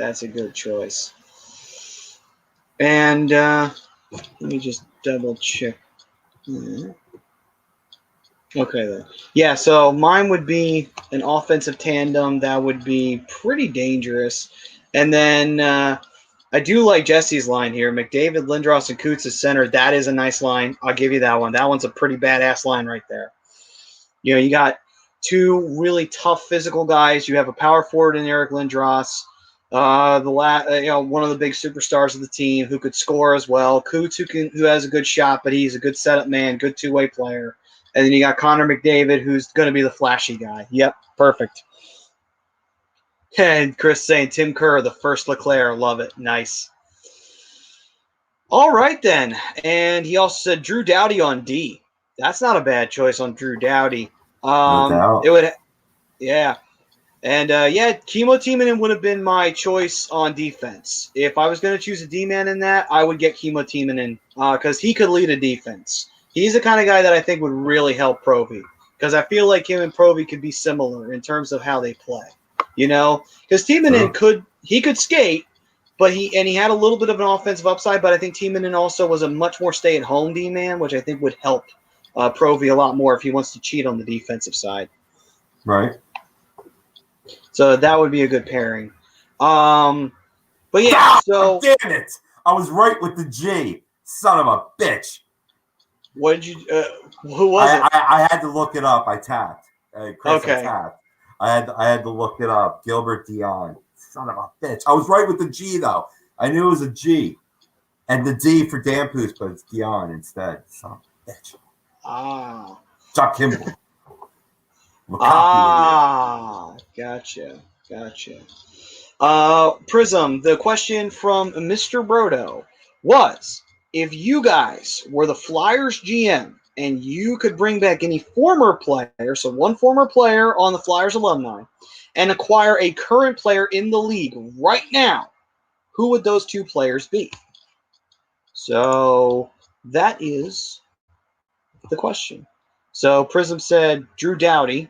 And let me just double check. Okay, then. Yeah, so mine would be an offensive tandem that would be pretty dangerous. And then I do like Jesse's line here. McDavid, Lindros, and Coots is center. That is a nice line. I'll give you that one. That one's a pretty badass line right there. You got two really tough physical guys. You have a power forward in Eric Lindros. One of the big superstars of the team who could score as well. Coots who has a good shot, but he's a good setup man, good two-way player. And then you got Connor McDavid, who's going to be the flashy guy. Yep, perfect. And Chris saying Tim Kerr, the first Leclerc. Love it. Nice. All right, then. And he also said Drew Doughty on D. That's not a bad choice on Drew Doughty. No doubt. It would, yeah. And, Kimo Timonen would have been my choice on defense. If I was going to choose a D-man in that, I would get Kimo Timonen because he could lead a defense. He's the kind of guy that I think would really help Provy because I feel like him and Provy could be similar in terms of how they play. Because Timonen could skate, but he had a little bit of an offensive upside, but I think Timonen also was a much more stay-at-home D-man, which I think would help Provy a lot more if he wants to cheat on the defensive side. Right. So that would be a good pairing. But yeah, so damn it! I was right with the G. Son of a bitch. What did you? Who was it? I had to look it up. I tapped. Chris, okay. I tapped. I had to look it up. Gilbert Dion. Son of a bitch. I was right with the G though. I knew it was a G, and the D for Dampoos, but it's Dion instead. Son of a bitch. Chuck Kimball. Gotcha. Prism, the question from Mr. Brodo was, if you guys were the Flyers GM and you could bring back any former player, so one former player on the Flyers alumni, and acquire a current player in the league right now, who would those two players be? So that is the question. So Prism said Drew Doughty.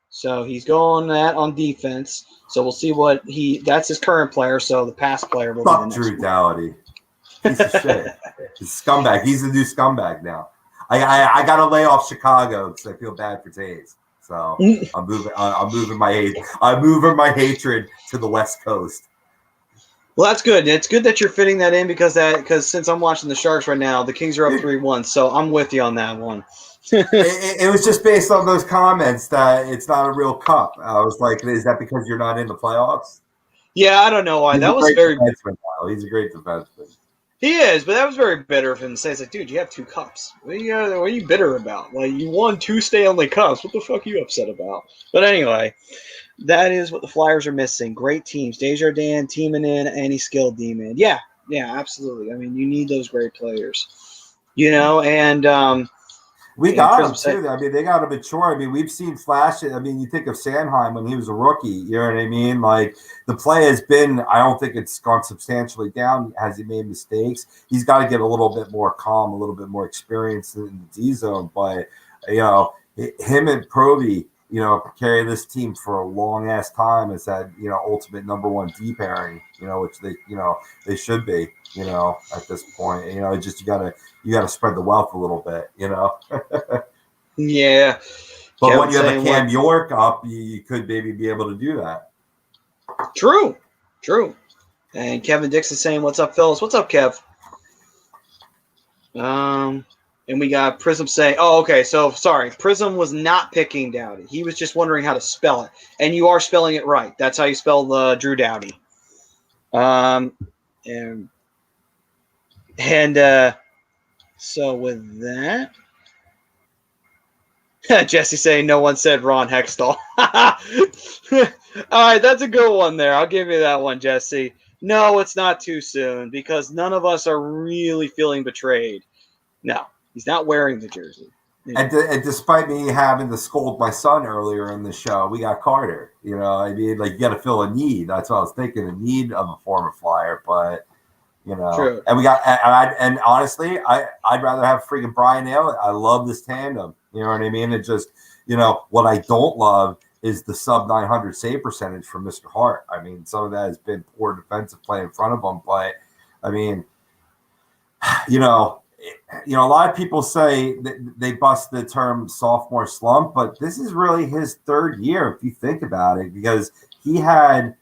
So he's going that on defense. So we'll see what that's his current player. So the past player will be the Fuck next Drew one. Doughty. Piece of shit. He's a scumbag. He's the new scumbag now. I got to lay off Chicago because I feel bad for Taves. So I'm moving my hatred to the West Coast. Well, that's good. It's good that you're fitting that in because since I'm watching the Sharks right now, the Kings are up 3-1. So I'm with you on that one. It was just based on those comments that it's not a real cup. I was like, is that because you're not in the playoffs? Yeah, I don't know why. That was very. He's a great defenseman. He is, but that was very bitter of him to say. It's like, dude, you have 2 cups. What are you bitter about? Like, you won 2 Stanley Cups. What the fuck are you upset about? But anyway, that is what the Flyers are missing. Great teams. Desjardins, Timonen, any skilled D-man. Yeah, absolutely. I mean, you need those great players. And we got them too. I mean, they got to mature. I mean, we've seen flashes. I mean, you think of Sanheim when he was a rookie. You know what I mean? Like the play has been. I don't think it's gone substantially down. Has he made mistakes? He's got to get a little bit more calm, a little bit more experience in the D zone. But him and Proby, carry this team for a long ass time as that ultimate number 1 D pairing. Which they should be. At this point, just you gotta spread the wealth a little bit. Yeah. But Kevin, when you have a Cam York up, you could maybe be able to do that. True. And Kevin Dixon saying, "What's up, Phyllis? What's up, Kev?" And we got Prism saying, "Oh, okay. So sorry, Prism was not picking Doughty. He was just wondering how to spell it, and you are spelling it right. That's how you spell Drew Doughty." So with that, Jesse saying no one said Ron Hextall. All right, that's a good one there. I'll give you that one, Jesse. No, it's not too soon because none of us are really feeling betrayed. No, he's not wearing the jersey. And despite me having to scold my son earlier in the show, we got Carter. I mean, like you got to fill a need. That's what I was thinking, a need of a former Flyer, but. True. And we got, and honestly, I'd rather have freaking Brian Elliott. I love this tandem. You know what I mean? It just, what I don't love is the sub 900 save percentage from Mr. Hart. I mean, some of that has been poor defensive play in front of him, but I mean, a lot of people say that they bust the term sophomore slump, but this is really his 3rd year if you think about it, because he had,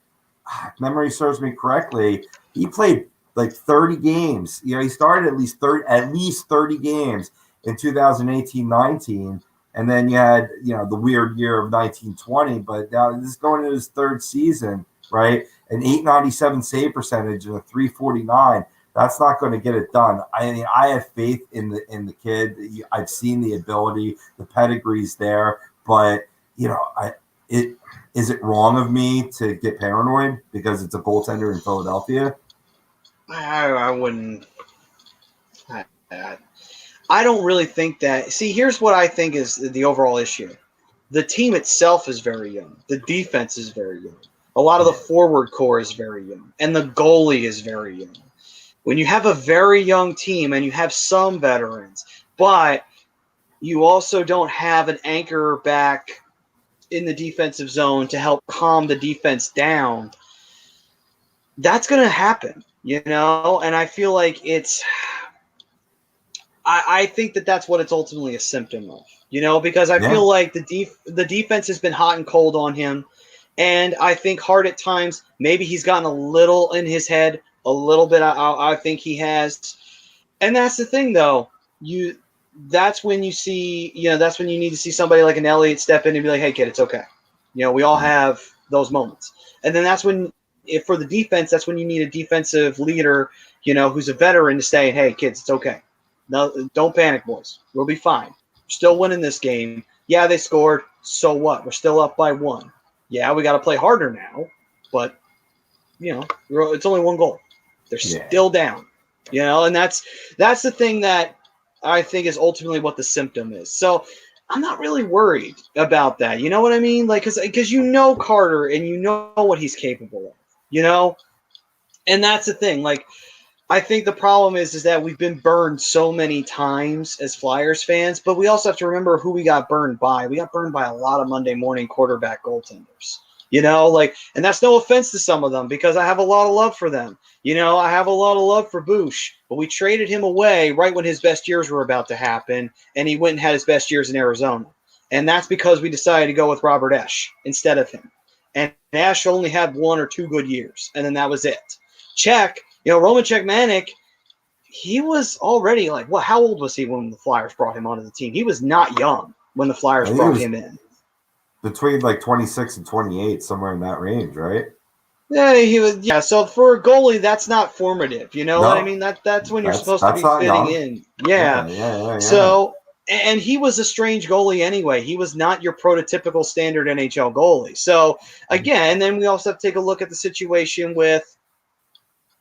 if memory serves me correctly, he played like 30 games. He started at least 30 games in 2018-19. And then you had, the weird year of 1920, but now this is going into his 3rd season, right? An 897 save percentage and a 349. That's not going to get it done. I mean, I have faith in the kid. I've seen the ability, the pedigree's there, but is it wrong of me to get paranoid because it's a goaltender in Philadelphia? I wouldn't. I don't really think that. See, here's what I think is the overall issue. The team itself is very young. The defense is very young. A lot of the forward core is very young. And the goalie is very young. When you have a very young team and you have some veterans, but you also don't have an anchor back in the defensive zone to help calm the defense down, that's going to happen. And I feel like I think that's what it's ultimately a symptom of, because I feel like the defense has been hot and cold on him. And I think Hart at times, maybe he's gotten a little in his head, a little bit. I think he has. And that's the thing, though. That's when you see, that's when you need to see somebody like an Elliott step in and be like, hey, kid, it's okay. We all have those moments. And then that's when, for the defense, that's when you need a defensive leader, who's a veteran to say, hey, kids, it's okay. No, don't panic, boys. We'll be fine. We're still winning this game. Yeah, they scored. So what? We're still up by 1. Yeah, we got to play harder now. But, it's only 1 goal. They're still down. And that's the thing that I think is ultimately what the symptom is. So I'm not really worried about that. You know what I mean? Like, because Carter and what he's capable of. And that's the thing. Like, I think the problem is that we've been burned so many times as Flyers fans, but we also have to remember who we got burned by. We got burned by a lot of Monday morning quarterback goaltenders. And that's no offense to some of them because I have a lot of love for them. I have a lot of love for Bush, but we traded him away right when his best years were about to happen, and he went and had his best years in Arizona. And that's because we decided to go with Robert Esch instead of him. And Esch only had 1 or 2 good years, and then that was it. Roman Czechmanek, he was already how old was he when the Flyers brought him onto the team? He was not young when the Flyers brought him in. Between 26 and 28, somewhere in that range, right? Yeah, he was. Yeah, so for a goalie, that's not formative. You know what I mean? That's when you're supposed to be fitting in. Yeah. So, and he was a strange goalie anyway. He was not your prototypical standard NHL goalie. So again, then we also have to take a look at the situation with,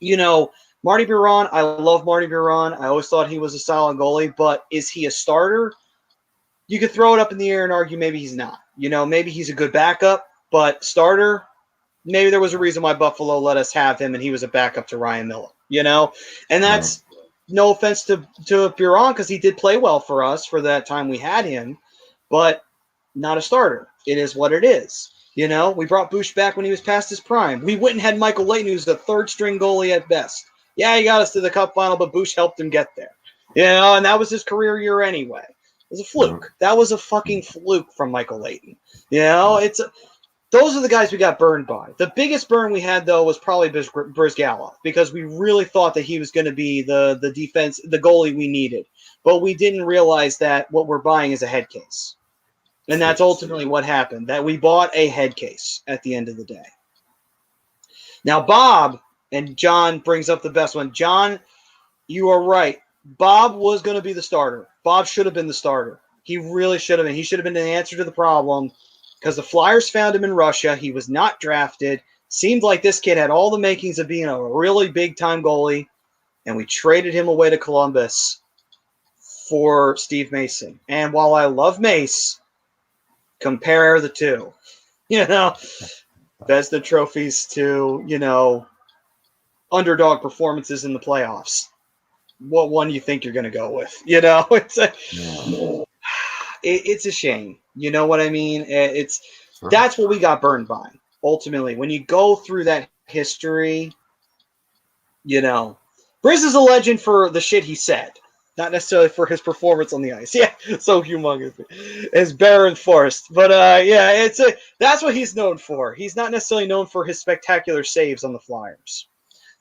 Marty Biron. I love Marty Biron. I always thought he was a solid goalie, but is he a starter? You could throw it up in the air and argue maybe he's not. Maybe he's a good backup, but starter, maybe there was a reason why Buffalo let us have him and he was a backup to Ryan Miller, And that's no offense to Biron because he did play well for us for that time we had him, but not a starter. It is what it is. We brought Bush back when he was past his prime. We went and had Michael Layton, who's the third-string goalie at best. Yeah, he got us to the Cup final, but Bush helped him get there. And that was his career year anyway. It was a fluke. That was a fucking fluke from Michael Layton. Those are the guys we got burned by. The biggest burn we had, though, was probably Brizgalov because we really thought that he was going to be the defense, the goalie we needed. But we didn't realize that what we're buying is a head case. And that's ultimately what happened, that we bought a head case at the end of the day. Now, Bob, and John brings up the best one. John, you are right. Bob was going to be the starter. Bob should have been the starter. He really should have been. He should have been the answer to the problem because the Flyers found him in Russia. He was not drafted. Seemed like this kid had all the makings of being a really big-time goalie, and we traded him away to Columbus for Steve Mason. And while I love Mace, compare the two. Vezina trophies to, underdog performances in the playoffs. What one do you think you're going to go with? It's a shame. You know what I mean? That's what we got burned by. Ultimately, when you go through that history, Briz is a legend for the shit he said, not necessarily for his performance on the ice. Yeah, so humongous. It's Baron Forrest. But that's what he's known for. He's not necessarily known for his spectacular saves on the Flyers.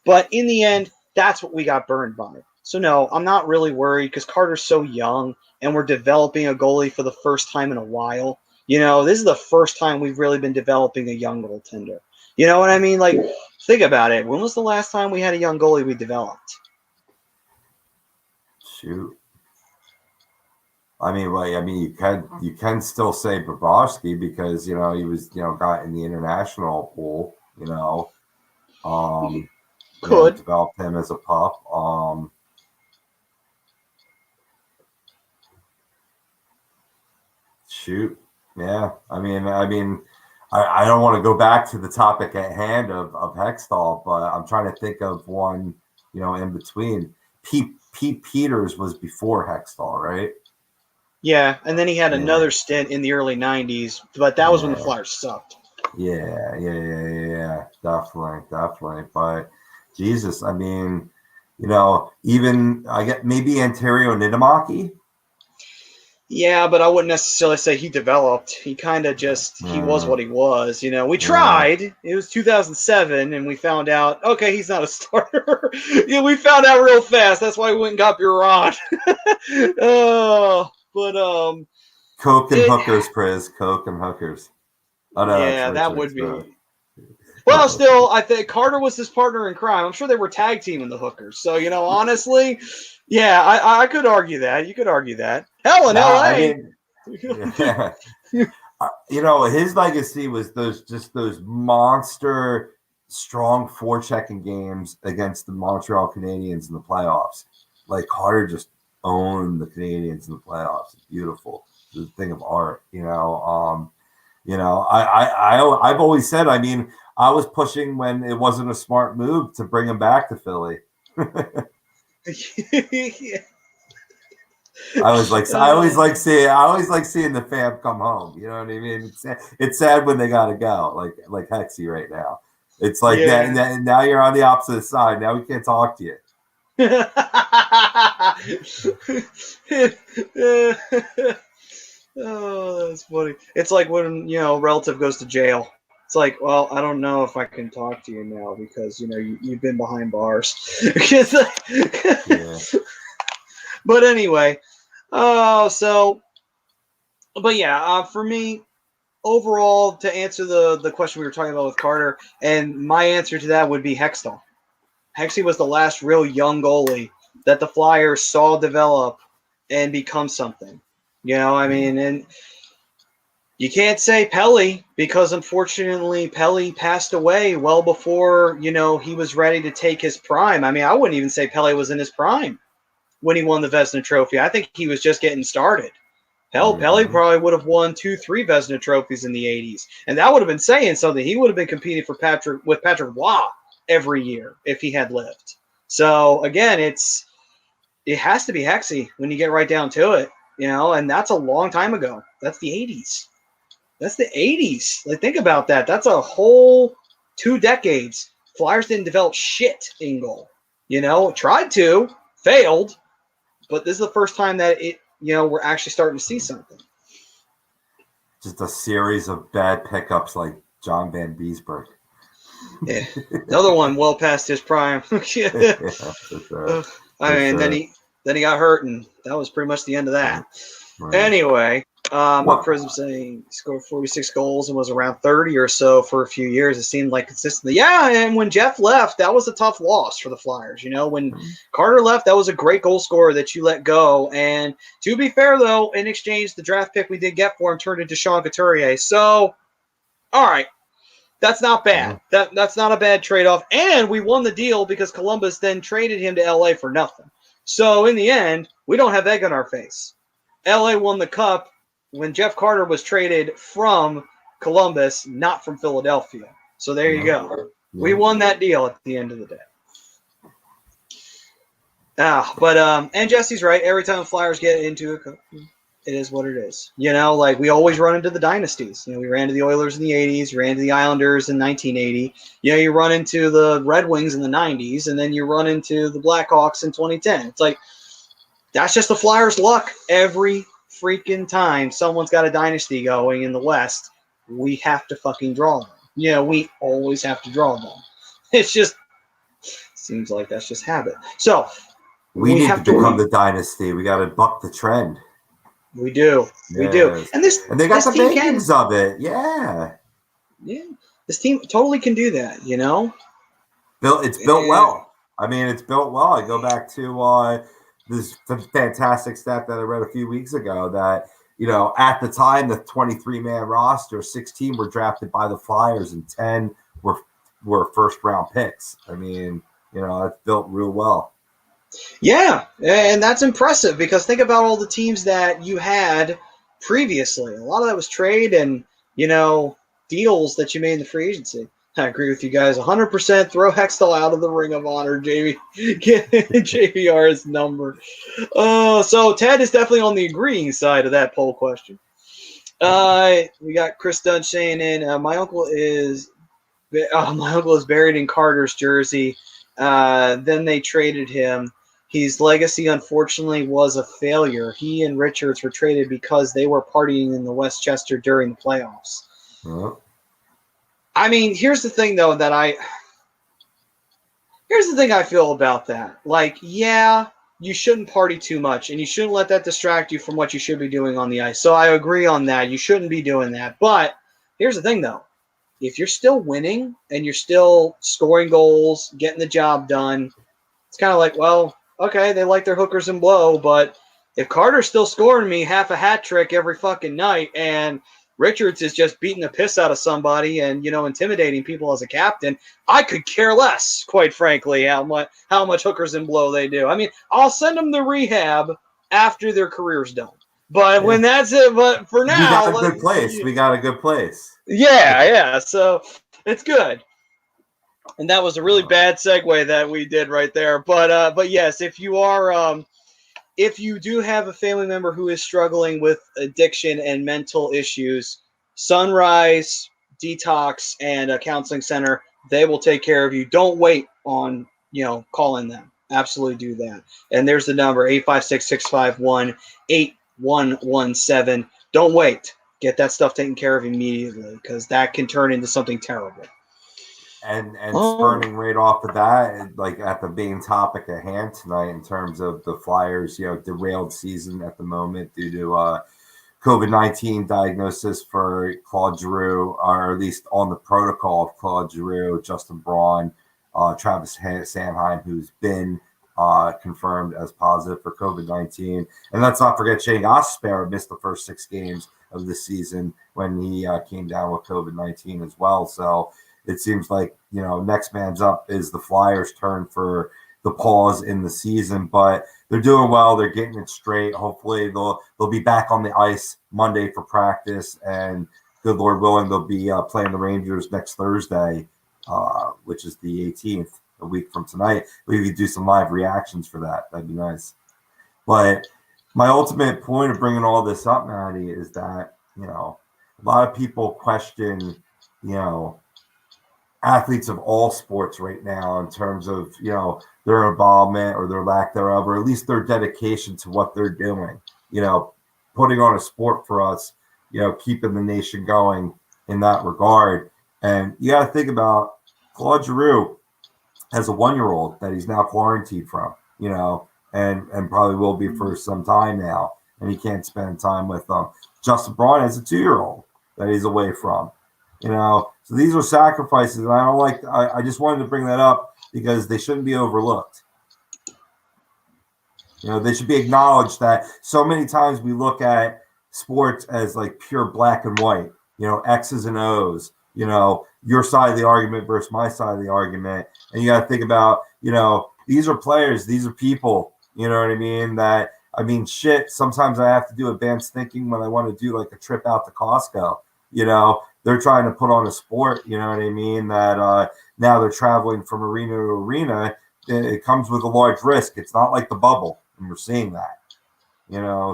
But in the end, that's what we got burned by. So no, I'm not really worried because Carter's so young and we're developing a goalie for the first time in a while. This is the first time we've really been developing a young goaltender. You know what I mean? Think about it. When was the last time we had a young goalie we developed? Shoot. You can still say Bobrovsky because he was got in the international pool. Could developed him as a pup. Shoot. Yeah. I don't want to go back to the topic at hand of Hextall, but I'm trying to think of one, in between. Pete Peters was before Hextall, right? Yeah, and then he had another stint in the early 90s, but that was when the Flyers sucked. Yeah. Definitely. But Jesus, even I get maybe Ontario Niittymaki. Yeah, but I wouldn't necessarily say he developed. He kind of just, he was what he was. We tried. It was 2007, and we found out, okay, he's not a starter. We found out real fast. That's why we went and got Biron. Coke and hookers, Priz. Coke and hookers. Oh, no, yeah, that would be. Well, still, I think Carter was his partner in crime. I'm sure they were tag teaming the hookers. So, honestly, yeah, I could argue that. You could argue that. Hell, in LA. His legacy was those monster strong forechecking games against the Montreal Canadiens in the playoffs. Carter just owned the Canadiens in the playoffs. It's beautiful. It's a thing of art, I've always said, I was pushing when it wasn't a smart move to bring him back to Philly. Yeah. I always like seeing the fam come home. You know what I mean? It's sad when they gotta go, like Hexy right now. It's like Yeah. that now you're on the opposite side. Now we can't talk to you. Oh, that's funny. It's like when, a relative goes to jail. It's like, well, I don't know if I can talk to you now because, you've been behind bars. Yeah. But anyway, but yeah, for me, overall, to answer the question we were talking about with Carter, and my answer to that would be Hextall. Hexy was the last real young goalie that the Flyers saw develop and become something. And you can't say Pelly because unfortunately Pelly passed away well before, he was ready to take his prime. I mean, I wouldn't even say Pelly was in his prime when he won the Vezina Trophy. I think he was just getting started. Hell, Pelly probably would have won 2-3 Vezina trophies in the 80s. And that would have been saying something. He would have been competing with Patrick Waugh every year if he had lived. So, again, it has to be Hexy when you get right down to it, and that's a long time ago. That's the 80s. That's the 80s. Like, think about that. That's a whole 2 decades. Flyers didn't develop shit in goal. Tried to, failed, but this is the first time that we're actually starting to see something. Just a series of bad pickups like John Van Beesburg. Yeah, another one well past his prime. Yeah, for sure. Then he got hurt, and that was pretty much the end of that. Right. Anyway, what Prism saying, he scored 46 goals and was around 30 or so for a few years. It seemed like consistently. Yeah, and when Jeff left, that was a tough loss for the Flyers. When Carter left, that was a great goal scorer that you let go. And to be fair, though, in exchange, the draft pick we did get for him turned into Sean Couturier. So, all right. That's not bad. That's not a bad trade-off. And we won the deal because Columbus then traded him to LA for nothing. So in the end, we don't have egg on our face. LA won the cup when Jeff Carter was traded from Columbus, not from Philadelphia. So there you go. Yeah. We won that deal at the end of the day. And Jesse's right. Every time the Flyers get into a cup, it is what it is. Like we always run into the dynasties. We ran into the Oilers in the 80s, ran into the Islanders in 1980. You run into the Red Wings in the 90s, and then you run into the Blackhawks in 2010. It's like, that's just the Flyers' luck. Every freaking time someone's got a dynasty going in the West, we have to fucking draw them. We always have to draw them. It's just, seems like that's just habit. So, we need to become the dynasty. We got to buck the trend. We do. Yes. We do. And they got the makings of it. Yeah. Yeah. This team totally can do that, It's built well. I mean, it's built well. I go back to this fantastic stat that I read a few weeks ago that, at the time, the 23-man roster, 16 were drafted by the Flyers and 10 were first-round picks. I mean, it's built real well. Yeah, and that's impressive because think about all the teams that you had previously. A lot of that was trade and, deals that you made in the free agency. I agree with you guys 100%. Throw Hextall out of the Ring of Honor, Jamie. Get JVR's number. So Ted is definitely on the agreeing side of that poll question. We got Chris Dunn saying in, my uncle is buried in Carter's jersey. Then they traded him. His legacy, unfortunately, was a failure. He and Richards were traded because they were partying in the Westchester during the playoffs. Uh-huh. I mean, here's the thing, though, here's the thing I feel about that. Like, yeah, you shouldn't party too much, and you shouldn't let that distract you from what you should be doing on the ice. So I agree on that. You shouldn't be doing that. But here's the thing, though. If you're still winning and you're still scoring goals, getting the job done, it's kind of like, well, okay, they like their hookers and blow, but if Carter's still scoring me half a hat trick every fucking night and Richards is just beating the piss out of somebody and, intimidating people as a captain, I could care less, quite frankly, how much hookers and blow they do. I mean, I'll send them to rehab after their career's done. But when that's it, but for now, we got a good place. We got a good place. Yeah. So it's good. And that was a really bad segue that we did right there. But yes, if you are if you do have a family member who is struggling with addiction and mental issues, Sunrise Detox and a counseling center, they will take care of you. Don't wait on, calling them. Absolutely do that. And there's the number, 856-651-8117. Don't wait. Get that stuff taken care of immediately, because that can turn into something terrible. And spurning right off of that, like at the main topic at hand tonight, in terms of the Flyers, derailed season at the moment due to COVID-19 diagnosis for Claude Giroux, or at least on the protocol of Claude Giroux, Justin Braun, Travis Sanheim, who's been confirmed as positive for COVID-19. And let's not forget Shane Gostisbehere missed the first 6 games of the season when he came down with COVID-19 as well. So it seems like, next man's up is the Flyers' turn for the pause in the season, but they're doing well. They're getting it straight. Hopefully they'll be back on the ice Monday for practice, and good Lord willing, they'll be playing the Rangers next Thursday, which is the 18th, a week from tonight. We could do some live reactions for that. That'd be nice. But my ultimate point of bringing all this up, Maddie, is that, a lot of people question, athletes of all sports right now in terms of, their involvement or their lack thereof, or at least their dedication to what they're doing, putting on a sport for us, keeping the nation going in that regard. And you got to think about Claude Giroux has a 1-year-old that he's now quarantined from, and probably will be for some time now, and he can't spend time with them. Justin Braun has a 2-year-old that he's away from. So these are sacrifices, and I just wanted to bring that up because they shouldn't be overlooked. They should be acknowledged that so many times we look at sports as like pure black and white, X's and O's, your side of the argument versus my side of the argument. And you got to think about, these are players, these are people, you know what I mean? Shit, sometimes I have to do advanced thinking when I want to do like a trip out to Costco, They're trying to put on a sport, that now they're traveling from arena to arena. It comes with a large risk. It's not like the bubble, and we're seeing that,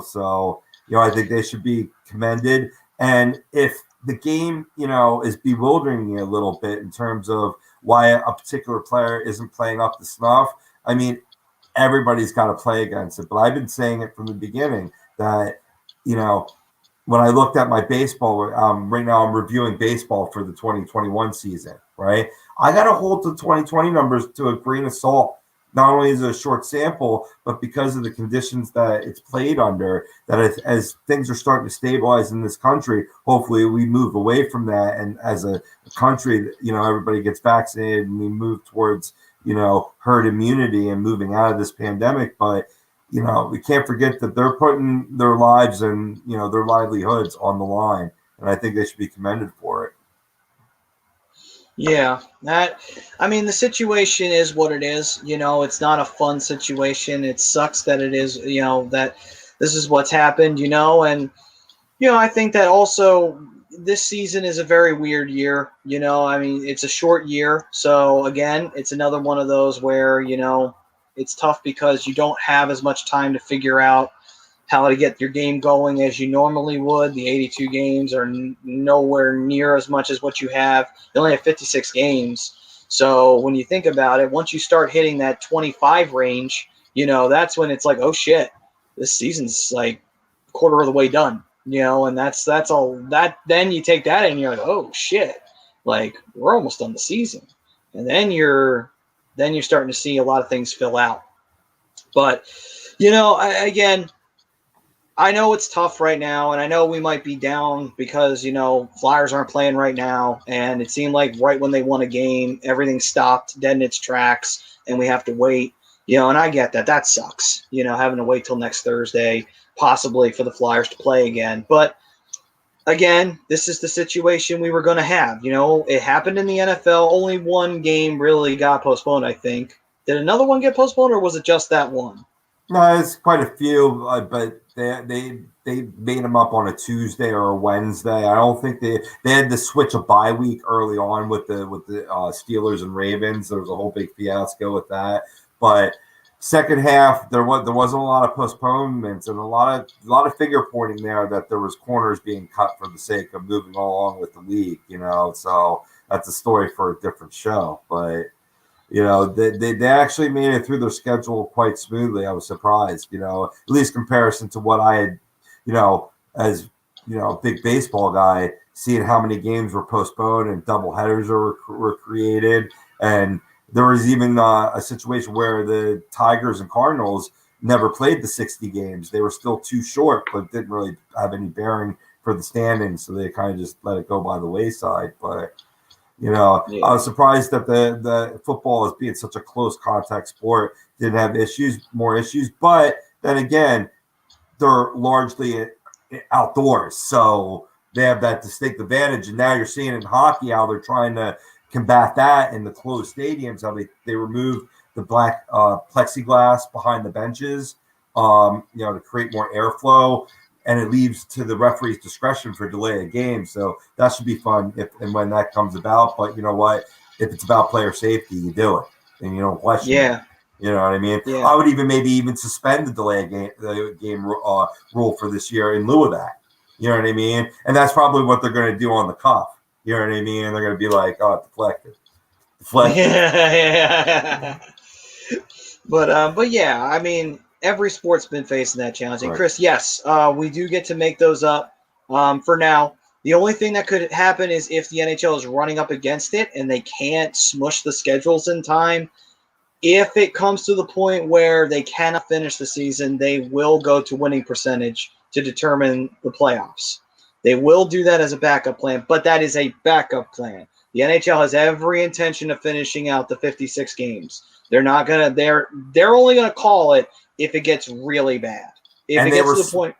So, I think they should be commended. And if the game, is bewildering me a little bit in terms of why a particular player isn't playing up to snuff, everybody's got to play against it. But I've been saying it from the beginning that, when I looked at my baseball, right now I'm reviewing baseball for the 2021 season, right? I got to hold the 2020 numbers to a grain of salt. Not only is it a short sample, but because of the conditions that it's played under, that as things are starting to stabilize in this country, hopefully we move away from that. And as a country, everybody gets vaccinated and we move towards, herd immunity and moving out of this pandemic. But we can't forget that they're putting their lives and, their livelihoods on the line. And I think they should be commended for it. Yeah, the situation is what it is. It's not a fun situation. It sucks that it is, that this is what's happened, and, I think that also this season is a very weird year. It's a short year. So again, it's another one of those where, it's tough because you don't have as much time to figure out how to get your game going as you normally would. The 82 games are nowhere near as much as what you have. You only have 56 games. So when you think about it, once you start hitting that 25 range, that's when it's like, oh shit, this season's like a quarter of the way done, and that's all that. Then you take that and you're like, oh shit, like we're almost done the season. And then you're starting to see a lot of things fill out. But, I know it's tough right now, and I know we might be down because, Flyers aren't playing right now, and it seemed like right when they won a game, everything stopped dead in its tracks, and we have to wait, and I get that. That sucks, having to wait till next Thursday, possibly for the Flyers to play again. But, again, this is the situation we were going to have. It happened in the NFL. Only one game really got postponed, I think. Did another one get postponed, or was it just that one? No, it's quite a few, but they they made them up on a Tuesday or a Wednesday. I don't think they had to switch a bye week early on with the Steelers and Ravens. There was a whole big fiasco with that. But second half, there wasn't a lot of postponements and a lot of finger pointing there that there was corners being cut for the sake of moving along with the league. So that's a story for a different show. But they actually made it through their schedule quite smoothly. I was surprised, at least comparison to what I had, as a big baseball guy, seeing how many games were postponed and double headers were created. And there was even a situation where the Tigers and Cardinals never played the 60 games. They were still too short, but didn't really have any bearing for the standings. So they kind of just let it go by the wayside. But I was surprised that the football, as being such a close contact sport, didn't have more issues. But then again, they're largely outdoors, so they have that distinct advantage. And now you're seeing in hockey how they're trying to combat that in the closed stadiums, how they removed the black plexiglass behind the benches, to create more airflow. And it leaves to the referee's discretion for delay of game. So that should be fun if and when that comes about. But you know what? If it's about player safety, you do it. And you don't question it. You know what I mean? Yeah. I would even suspend the delay of game rule for this year in lieu of that. You know what I mean? And that's probably what they're going to do on the cuff. You know what I mean? They're going to be like, oh, deflected. Yeah. But yeah, I mean, every sport's been facing that challenge. And Right. Chris, yes, we do get to make those up for now. The only thing that could happen is if the NHL is running up against it and they can't smush the schedules in time. If it comes to the point where they cannot finish the season, they will go to winning percentage to determine the playoffs. They will do that as a backup plan, but that is a backup plan. The NHL has every intention of finishing out the 56 games. They're not gonna. They're only gonna call it if it gets really bad. If it gets to the point.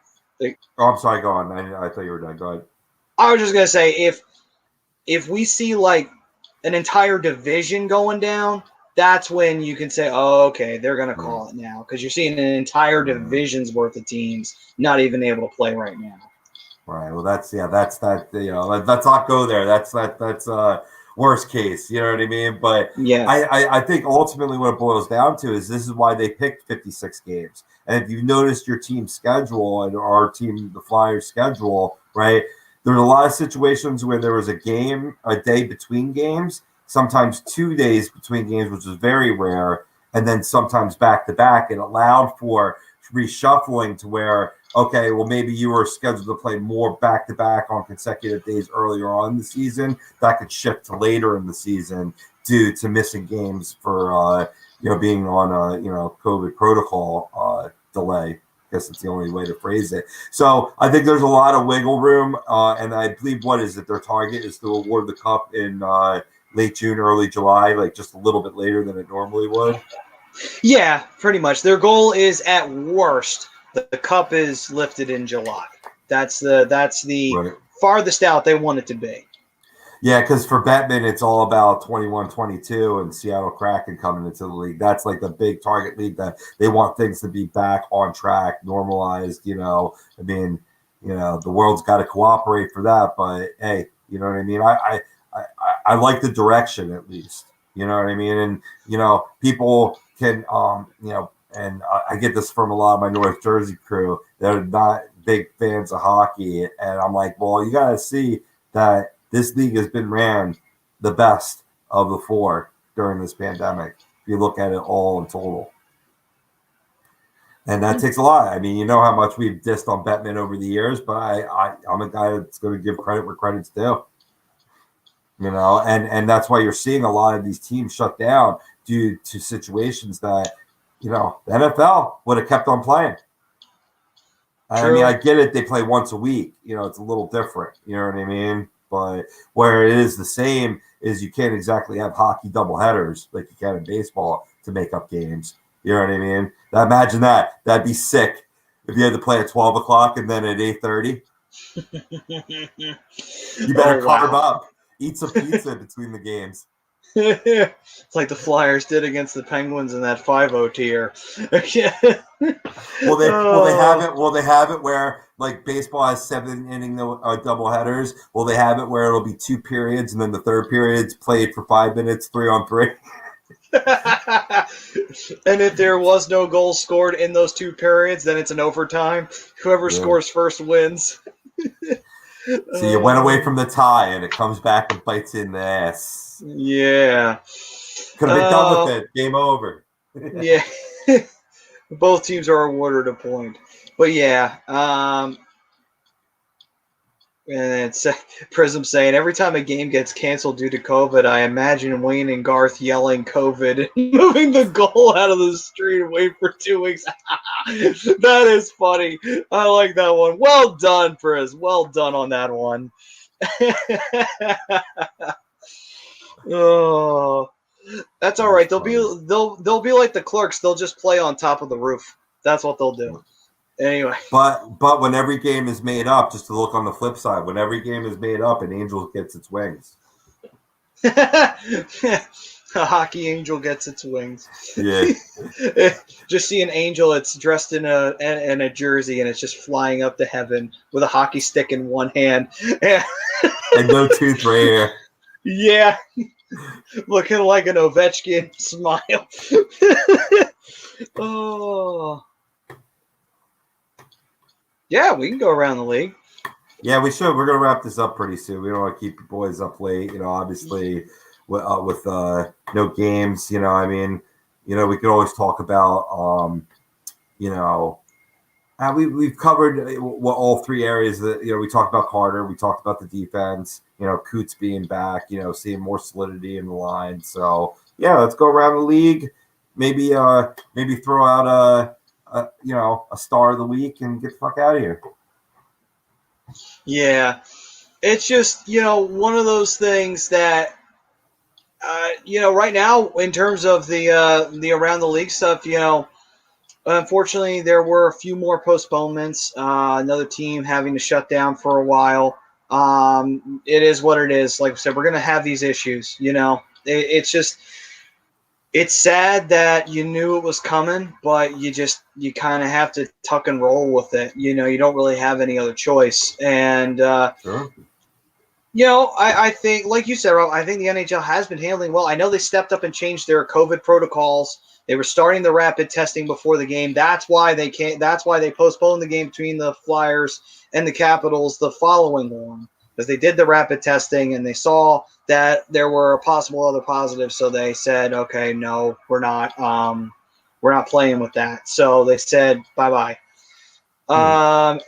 I'm sorry. Go on. I thought you were done. Go ahead. I was just gonna say if we see like an entire division going down, that's when you can say, oh, okay, they're gonna call it now because you're seeing an entire division's worth of teams not even able to play right now. Right. Well, that's that. Let's not go there. That's worst case. You know what I mean? But yeah, I think ultimately what it boils down to is this is why they picked 56 games. And if you noticed your team's schedule and our team, the Flyers schedule, right? There's a lot of situations where there was a day between games, sometimes 2 days between games, which is very rare, and then sometimes back to back. It allowed for reshuffling to where, okay, well, maybe you were scheduled to play more back-to-back on consecutive days earlier on in the season. That could shift to later in the season due to missing games for, being on a, COVID protocol delay. I guess it's the only way to phrase it. So I think there's a lot of wiggle room, and I believe their target is to award the cup in late June, early July, like just a little bit later than it normally would. Yeah, pretty much. Their goal is at worst the cup is lifted in July. That's the Right. farthest out they want it to be. Yeah, because for Bettman, it's all about 21-22 and Seattle Kraken coming into the league. That's like the big target league that they want things to be back on track, normalized. The world's got to cooperate for that. But hey, you know what I mean? I like the direction at least. You know what I mean? And people can and I get this from a lot of my North Jersey crew that are not big fans of hockey. And I'm like, well, you got to see that this league has been ran the best of the four during this pandemic. If you look at it all in total. And that takes a lot. I mean, you know how much we've dissed on Bettman over the years, but I'm a guy that's going to give credit where credit's due. And that's why you're seeing a lot of these teams shut down due to situations that, the NFL would have kept on playing. I mean, I get it. They play once a week. It's a little different. You know what I mean? But where it is the same is you can't exactly have hockey doubleheaders like you can in baseball to make up games. You know what I mean? Now imagine that. That'd be sick if you had to play at 12 o'clock and then at 8:30. You better carve up. Eat some pizza between the games. It's like the Flyers did against the Penguins in that 5-0 tier. Will they have it? Will they have it where like baseball has 7 inning double headers? Will they have it where it'll be 2 periods and then the third period's played for 5 minutes, 3-on-3? And if there was no goal scored in those 2 periods, then it's an overtime. Whoever scores first wins. So you went away from the tie, and it comes back and bites you in the ass. Yeah. Could have been done with it. Game over. Yeah. Both teams are awarded a point. But yeah. And it's Prism saying, every time a game gets canceled due to COVID, I imagine Wayne and Garth yelling COVID and moving the goal out of the street and wait for 2 weeks. That is funny. I like that one. Well done, Priz. Well done on that one. Oh, that's all right. They'll be like the Clerks. They'll just play on top of the roof. That's what they'll do. Anyway. But when every game is made up, just to look on the flip side, when every game is made up, an angel gets its wings. A hockey angel gets its wings. Yeah. Just see an angel. It's dressed in a jersey and it's just flying up to heaven with a hockey stick in one hand. And no tooth right here. Yeah. Looking like an Ovechkin smile. Oh. Yeah, we can go around the league. Yeah, we should. We're going to wrap this up pretty soon. We don't want to keep you boys up late. Obviously, with no games, I mean, we could always talk about, we've covered all 3 areas that, we talked about Carter. We talked about the defense, Coots being back, seeing more solidity in the line. So, yeah, let's go around the league. Maybe throw out a star of the week and get the fuck out of here. Yeah, it's just one of those things that right now in terms of the around the league stuff, unfortunately there were a few more postponements. Another team having to shut down for a while. It is what it is. Like I said, we're gonna have these issues. It's just. It's sad that you knew it was coming, but you kind of have to tuck and roll with it. You don't really have any other choice. And, Sure. I think, like you said, Rob, I think the NHL has been handling well. I know they stepped up and changed their COVID protocols. They were starting the rapid testing before the game. That's why they postponed the game between the Flyers and the Capitals the following one. Because they did the rapid testing and they saw that there were possible other positives, so they said, "Okay, no, we're not playing with that." So they said, "Bye-bye." And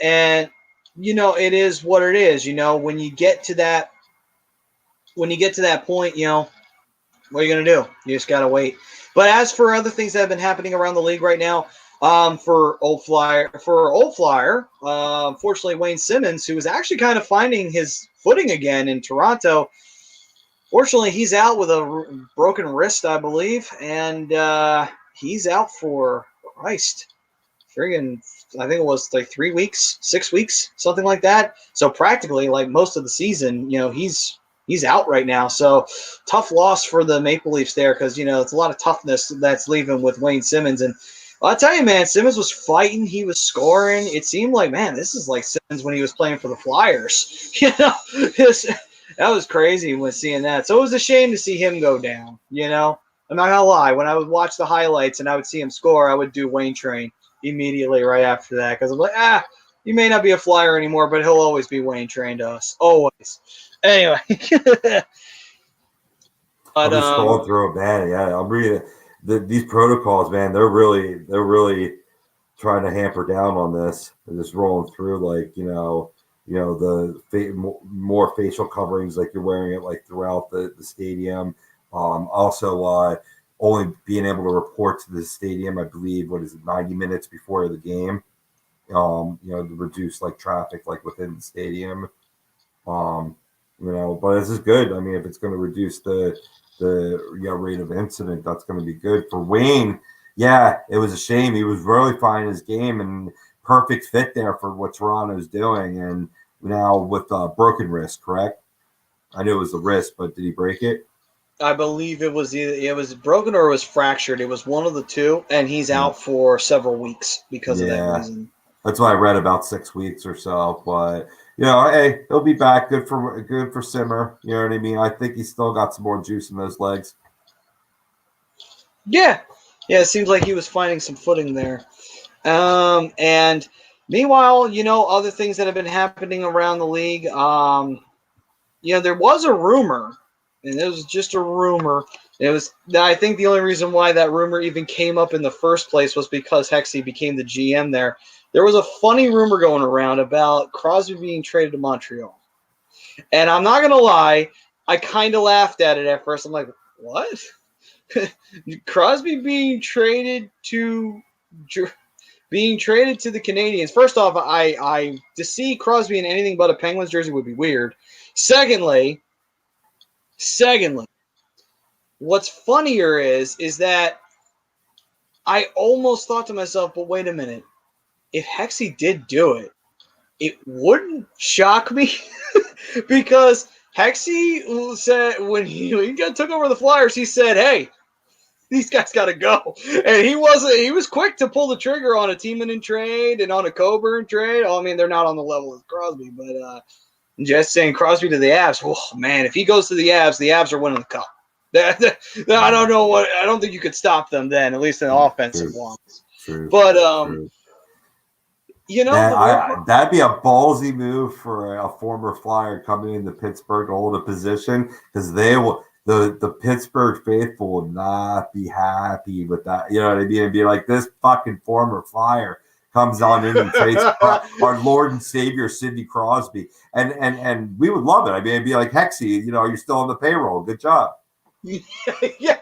it is what it is. When you get to that point, what are you gonna do? You just gotta wait. But as for other things that have been happening around the league right now, for old Flyer, unfortunately, Wayne Simmons, who was actually kind of finding his footing again in Toronto, fortunately, he's out with a broken wrist, I believe, and he's out for friggin', I think it was like 3 weeks, 6 weeks, something like that. So practically, like most of the season, he's out right now. So tough loss for the Maple Leafs there because it's a lot of toughness that's leaving with Wayne Simmons. And I'll tell you, man, Simmons was fighting. He was scoring. It seemed like, man, this is like Simmons when he was playing for the Flyers. That was crazy when seeing that. So it was a shame to see him go down. I'm not gonna lie. When I would watch the highlights and I would see him score, I would do Wayne Train immediately right after that because I'm like, he may not be a Flyer anymore, but he'll always be Wayne Train to us, always. Anyway. I'm just going through it, man. Yeah, I'm reading these protocols, man. They're really trying to hamper down on this. They're just rolling through, like the more facial coverings, like you're wearing it like throughout the stadium. Also, only being able to report to the stadium, I believe, 90 minutes before the game. To reduce like traffic like within the stadium. But this is good. I mean, if it's going to reduce the rate of incident, that's going to be good for Wayne. Yeah, it was a shame. He was really finding his game and perfect fit there for what Toronto's doing. And now with broken wrist, correct? I knew it was the wrist, but did he break it? I believe it was broken or it was fractured. It was one of the two, and he's out for several weeks because of that reason. That's what I read, about 6 weeks or so. But hey, he'll be back. Good for Simmer. You know what I mean? I think he's still got some more juice in those legs. Yeah. It seems like he was finding some footing there. And meanwhile, other things that have been happening around the league. There was a rumor, and it was just a rumor. I think the only reason why that rumor even came up in the first place was because Hexie became the GM there. There was a funny rumor going around about Crosby being traded to Montreal. And I'm not going to lie, I kind of laughed at it at first. I'm like, what? Crosby being traded to the Canadians. First off, I to see Crosby in anything but a Penguins jersey would be weird. Secondly, what's funnier is that I almost thought to myself, but wait a minute. If Hexie did do it, it wouldn't shock me because Hexie said when he took over the Flyers, he said, hey, these guys got to go. And he was quick to pull the trigger on a Tiemann trade and on a Coburn trade. I mean, they're not on the level of Crosby, but just saying Crosby to the Avs, oh, man, if he goes to the Avs are winning the cup. I don't know I don't think you could stop them then, at least in offensive ones. True. But, True. That'd be a ballsy move for a former Flyer coming into Pittsburgh to hold a position, because they will. The Pittsburgh faithful will not be happy with that. You know what I mean? It'd be like, this fucking former Flyer comes on in and trades our Lord and Savior Sidney Crosby, and we would love it. I mean, it'd be like, Hexie, you're still on the payroll. Good job. Yeah.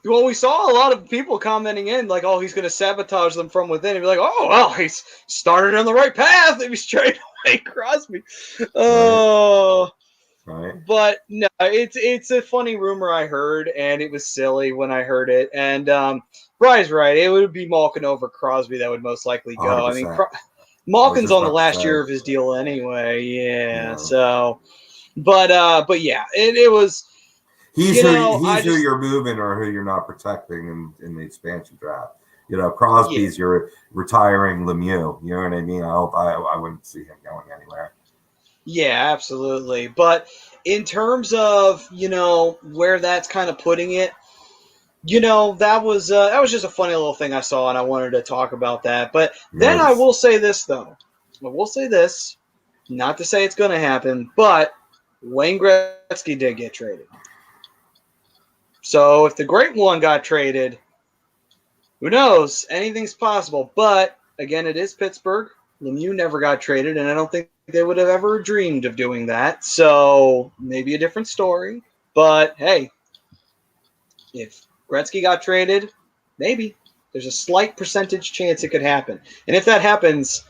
Well, we saw a lot of people commenting in like, oh, he's going to sabotage them from within. And be like, oh, well, he's started on the right path if he's traded away Crosby. Oh. Right. But no, it's a funny rumor I heard, and it was silly when I heard it. And Brian's right. It would be Malkin over Crosby that would most likely go. 100%. I mean, Malkin's on the last year of his deal anyway. Yeah. So, but yeah, it was. He's who you're moving or who you're not protecting in the expansion draft. Crosby's your retiring Lemieux. You know what I mean? I wouldn't see him going anywhere. Yeah, absolutely. But in terms of, where that's kind of putting it, that was just a funny little thing I saw, and I wanted to talk about that. But then I will say this, though. I will say this, not to say it's going to happen, but Wayne Gretzky did get traded. So if the Great One got traded, who knows? Anything's possible. But, again, it is Pittsburgh. Lemieux never got traded, and I don't think they would have ever dreamed of doing that. So maybe a different story. But, hey, if Gretzky got traded, maybe. There's a slight percentage chance it could happen. And if that happens,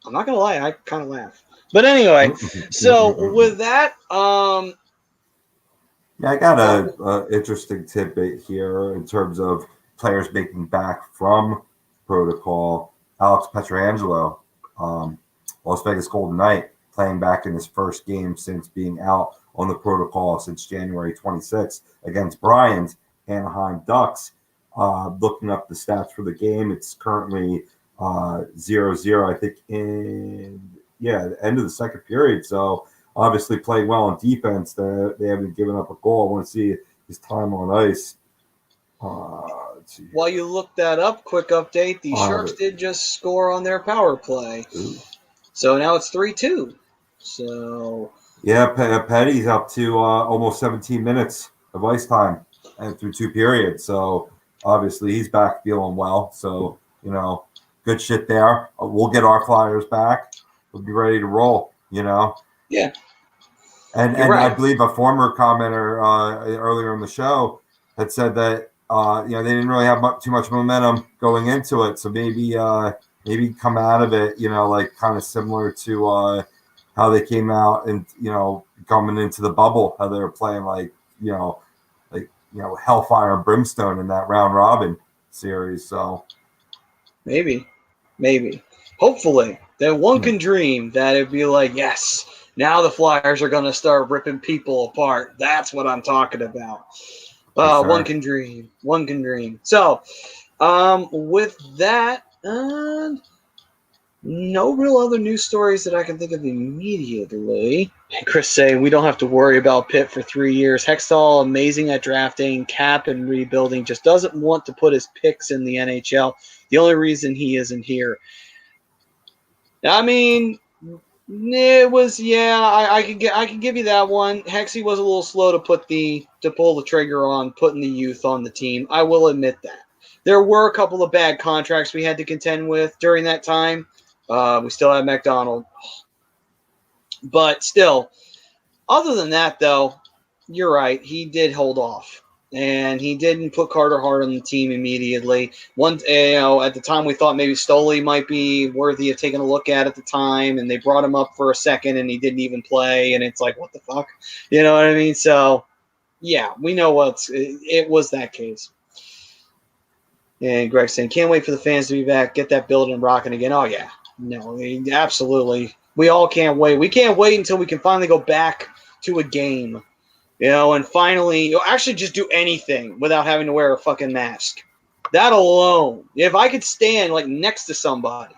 I'm not going to lie, I kind of laugh. But anyway, so with that, I got a interesting tidbit here in terms of players making back from protocol. Alex Pietrangelo, Las Vegas Golden Knight, playing back in his first game since being out on the protocol since January 26th against Bryant's Anaheim Ducks. Looking up the stats for the game, it's currently 0-0, I think, in the end of the second period. So obviously playing well on defense. They haven't given up a goal. I want to see his time on ice. While you look that up, quick update, the Sharks did just score on their power play. Ooh. So now it's 3-2. So Petty's up to almost 17 minutes of ice time and through 2 periods. So obviously he's back feeling well. So, good shit there. We'll get our Flyers back. We'll be ready to roll, Yeah. And right. I believe a former commenter earlier in the show had said that they didn't really have too much momentum going into it. So maybe come out of it, like kind of similar to how they came out and coming into the bubble, how they were playing like hellfire and brimstone in that round robin series. So maybe, hopefully that one can dream that it'd be like, yes, now the Flyers are going to start ripping people apart. That's what I'm talking about. Yes, One sir. can dream. One can dream. So, with that, no real other news stories that I can think of immediately. Chris saying we don't have to worry about Pitt for 3 years. Hextall, amazing at drafting, cap and rebuilding, just doesn't want to put his picks in the NHL. The only reason he isn't here. I mean, it was I could give you that one. Hexy was a little slow to pull the trigger on putting the youth on the team. I will admit that. There were a couple of bad contracts we had to contend with during that time. We still had McDonald. But still, other than that, though, you're right. He did hold off. And he didn't put Carter Hart on the team immediately. At the time we thought maybe Stoley might be worthy of taking a look at the time, and they brought him up for a second, and he didn't even play. And it's like, what the fuck? You know what I mean? So, yeah, we know it was that case. And Greg saying, can't wait for the fans to be back, get that building rocking again. Oh, yeah. No, absolutely. We all can't wait. We can't wait until we can finally go back to a game, and finally actually just do anything without having to wear a fucking mask. That alone, if I could stand like next to somebody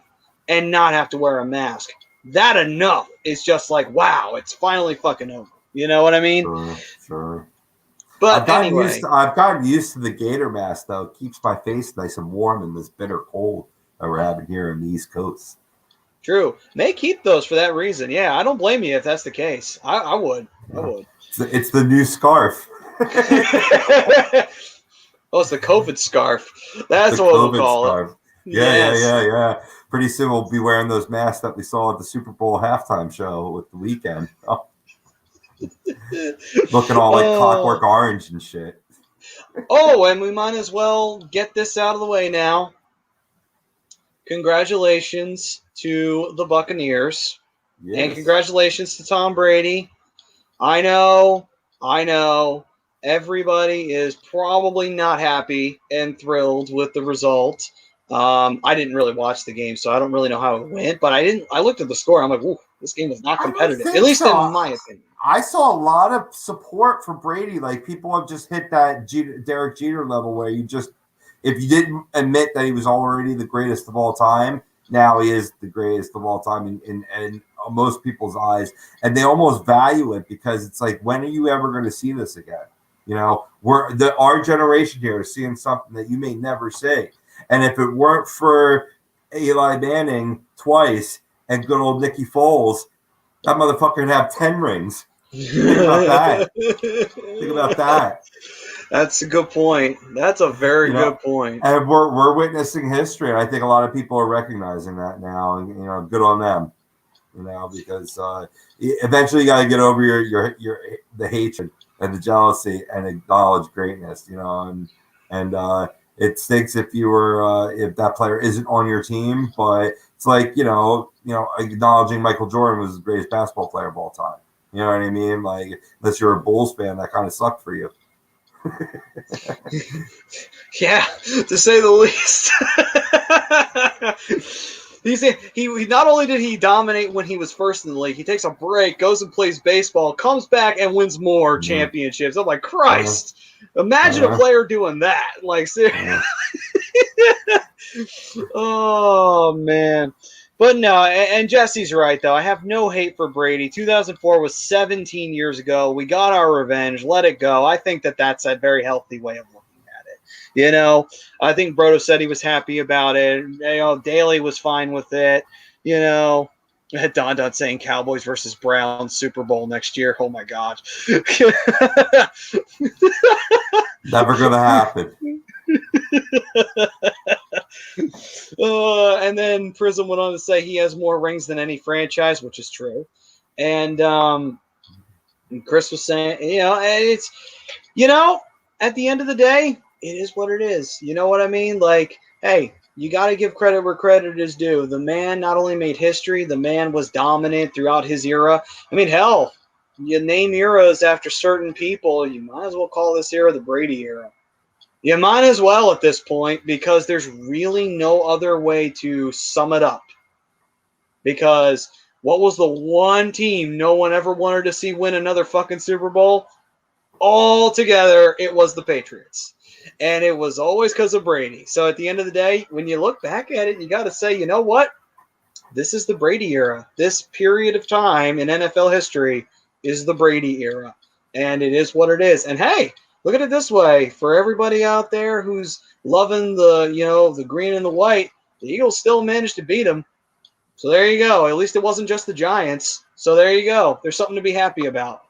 and not have to wear a mask, that enough is just like, wow, it's finally fucking over. You know what I mean? Sure. But I've gotten anyway, used to the gator mask though. It keeps my face nice and warm in this bitter cold that we're having here in the East Coast. True. May keep those for that reason. Yeah, I don't blame you if that's the case. I would. I would. It's the new scarf. Oh, it's the COVID scarf. That's what we'll call scarf. it. Yeah. Pretty soon we'll be wearing those masks that we saw at the Super Bowl halftime show with the weekend. Oh. Looking all like Clockwork Orange and shit. Oh, and we might as well get this out of the way now. Congratulations to the Buccaneers. Yes. And congratulations to Tom Brady. I know. Everybody is probably not happy and thrilled with the result. I didn't really watch the game, so I don't really know how it went. But I looked at the score. I'm like, ooh, this game was not competitive, at least in my opinion. I saw a lot of support for Brady. Like, people have just hit that Derek Jeter level where if you didn't admit that he was already the greatest of all time, now he is the greatest of all time in most people's eyes. And they almost value it because it's like, when are you ever going to see this again? Our generation here is seeing something that you may never see. And if it weren't for Eli Manning twice and good old Nicky Foles, that motherfucker would have 10 rings. Think about that. That's a good point. That's a very good point. And we're witnessing history, and I think a lot of people are recognizing that now. And good on them. Because eventually you got to get over the hatred and the jealousy and acknowledge greatness. And it stinks if if that player isn't on your team, but it's like acknowledging Michael Jordan was the greatest basketball player of all time. You know what I mean? Like, unless you're a Bulls fan, that kind of sucked for you. Yeah, to say the least. He not only did he dominate when he was first in the league, he takes a break, goes and plays baseball, comes back and wins more championships. I'm like, Christ, imagine a player doing that. Like, seriously. Oh, man. But no, and Jesse's right, though. I have no hate for Brady. 2004 was 17 years ago. We got our revenge. Let it go. I think that's a very healthy way of looking at it. I think Brodo said he was happy about it. Daly was fine with it. I had Don saying Cowboys versus Browns Super Bowl next year. Oh, my God. Never going to happen. And then Prism went on to say he has more rings than any franchise, which is true. And Chris was saying, it's, at the end of the day, it is what it is. You know what I mean? Like, hey, you got to give credit where credit is due. The man not only made history, the man was dominant throughout his era. I mean, hell, you name eras after certain people, you might as well call this era the Brady era. You might as well at this point, because there's really no other way to sum it up. Because what was the one team no one ever wanted to see win another fucking Super Bowl? altogether, it was the Patriots. And it was always because of Brady. So at the end of the day, when you look back at it, you got to say, you know what? This is the Brady era. This period of time in NFL history is the Brady era. And it is what it is. And hey, look at it this way. For everybody out there who's loving the green and the white, the Eagles still managed to beat them. So there you go. At least it wasn't just the Giants. So there you go. There's something to be happy about.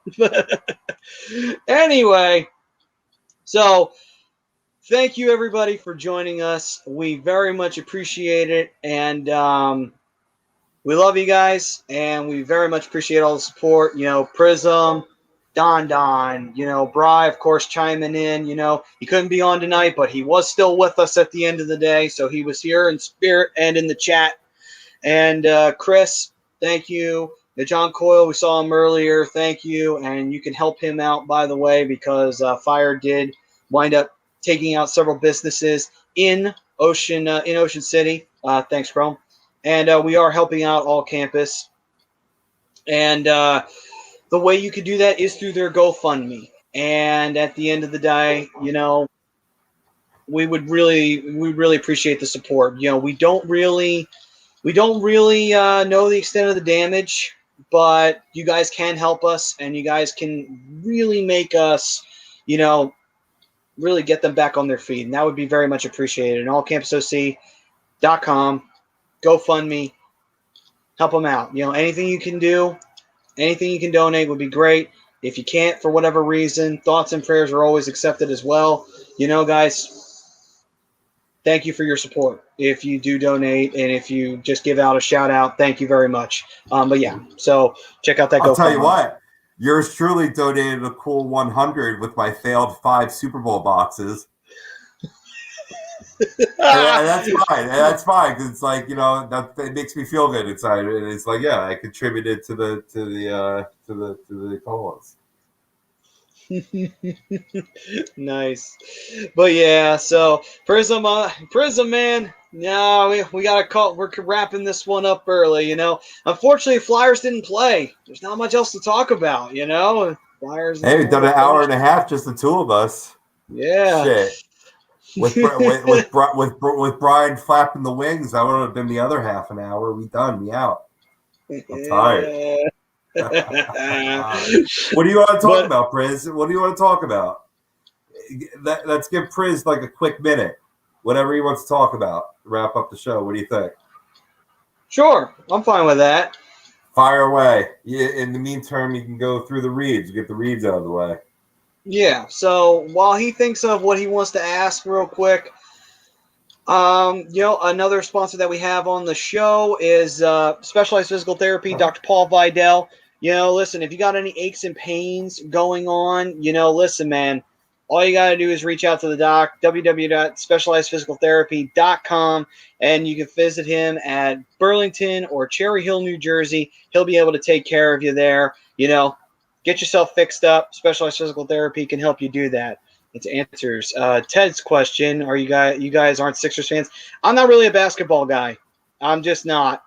Anyway, so thank you everybody for joining us. We very much appreciate it. And we love you guys. And we very much appreciate all the support. Prism, Don, Bri, of course, chiming in. He couldn't be on tonight, but he was still with us at the end of the day. So he was here in spirit and in the chat. And Chris, thank you. John Coyle, we saw him earlier. Thank you. And you can help him out, by the way, because Fire did wind up taking out several businesses in Ocean City. Thanks, Chrome. And we are helping out all campus. And the way you could do that is through their GoFundMe. And at the end of the day, we really appreciate the support. We don't really know the extent of the damage, but you guys can help us, and you guys can really make us, really get them back on their feet, and that would be very much appreciated. And allcampusoc.com, GoFundMe, help them out. Anything you can do, anything you can donate would be great. If you can't, for whatever reason, thoughts and prayers are always accepted as well. Guys, thank you for your support. If you do donate and if you just give out a shout out, thank you very much. But yeah, so check out that GoFundMe. I'll tell you what, yours truly donated a cool 100 with my failed 5 Super Bowl boxes. and that's fine. And that's fine because it's like it makes me feel good inside. And it's like I contributed to the cause. Nice. But yeah, so Prism man. No, we gotta call. We're wrapping this one up early. Unfortunately, Flyers didn't play. There's not much else to talk about. Flyers. Hey, we've done an hour and a half, just the two of us. Yeah. Shit. With Brian flapping the wings, that would have been the other half an hour. We done. We out. I'm tired. What do you want to talk about, Priz? What do you want to talk about? Let's give Priz like a quick minute. Whatever he wants to talk about. Wrap up the show. What do you think? Sure. I'm fine with that. Fire away. In the meantime, you can go through the reads. Get the reads out of the way. Yeah. So while he thinks of what he wants to ask real quick, another sponsor that we have on the show is Specialized Physical Therapy, Dr. Paul Vidal. Listen, if you got any aches and pains going on, listen, man, all you got to do is reach out to the doc, www.specializedphysicaltherapy.com, and you can visit him at Burlington or Cherry Hill, New Jersey. He'll be able to take care of you there. Get yourself fixed up. Specialized Physical Therapy can help you do that. It answers Ted's question. You guys aren't Sixers fans? I'm not really a basketball guy. I'm just not.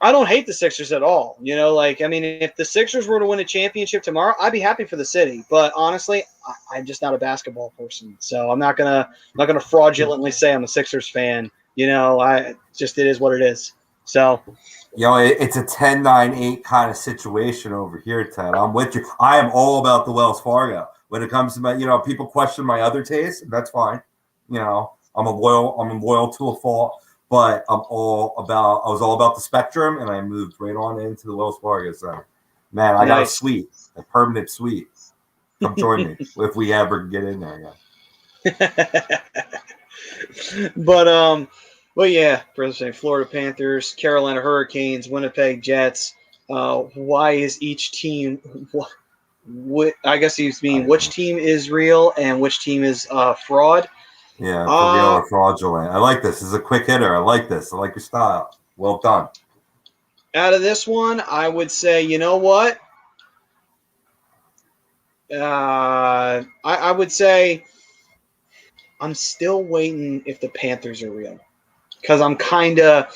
I don't hate the Sixers at all. If the Sixers were to win a championship tomorrow, I'd be happy for the city. But honestly, I'm just not a basketball person. So I'm not gonna fraudulently say I'm a Sixers fan. It is what it is. So. It's a 10-9-8 kind of situation over here, Ted. I'm with you. I am all about the Wells Fargo. When it comes to my, people question my other taste. That's fine. I'm loyal to a fault, but I was all about the Spectrum, and I moved right on into the Wells Fargo side. Man, I got a suite, a permanent suite. Come join me if we ever get in there again. But yeah, President, Florida Panthers, Carolina Hurricanes, Winnipeg Jets. Why is each team? What I guess you mean which team is real and which team is fraud? Yeah, for real or fraudulent. I like this. This is a quick hitter. I like this. I like your style. Well done. Out of this one, I would say, you know what? I would say I'm still waiting if the Panthers are real. Because I'm kind of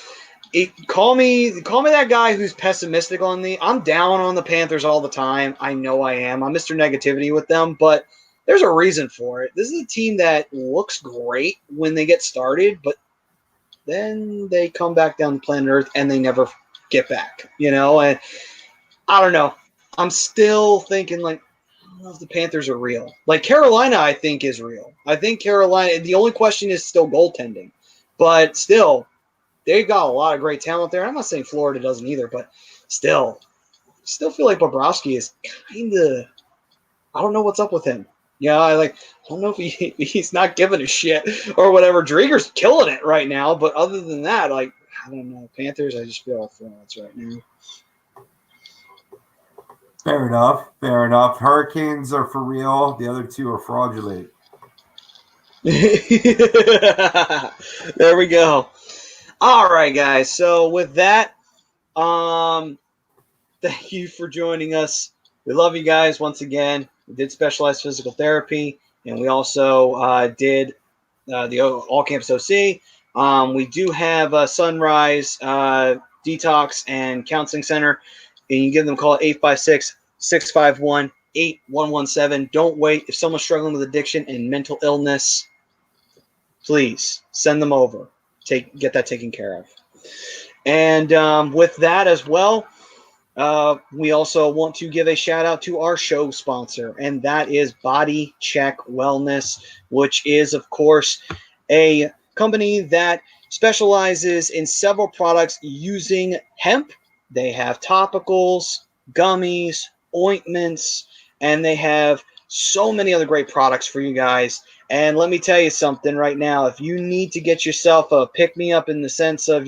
Call me that guy who's pessimistic on the. I'm down on the Panthers all the time. I know I am. I'm Mr. Negativity with them, but there's a reason for it. This is a team that looks great when they get started, but then they come back down to planet Earth and they never get back. And I don't know. I'm still thinking like, I don't know if the Panthers are real. Like Carolina, I think is real. I think Carolina. The only question is still goaltending, but still. They've got a lot of great talent there. I'm not saying Florida doesn't either, but still feel like Bobrovsky is kind of – I don't know what's up with him. I don't know if he's not giving a shit or whatever. Drieger's killing it right now, but other than that, I don't know. Panthers, I just feel frauds right now. Fair enough. Hurricanes are for real. The other two are fraudulent. There we go. All right, guys. So with that, thank you for joining us. We love you guys once again. We did specialized physical therapy, and we also did the all-campus OC. We do have a Sunrise Detox and Counseling Center, and you give them a call at 856-651-8117. Don't wait. If someone's struggling with addiction and mental illness, please send them over. Get that taken care of. And with that as well, we also want to give a shout out to our show sponsor, and that is Body Check Wellness, which is, of course, a company that specializes in several products using hemp. They have topicals, gummies, ointments, and they have so many other great products for you guys. And let me tell you something right now. If you need to get yourself a pick-me-up in the sense of,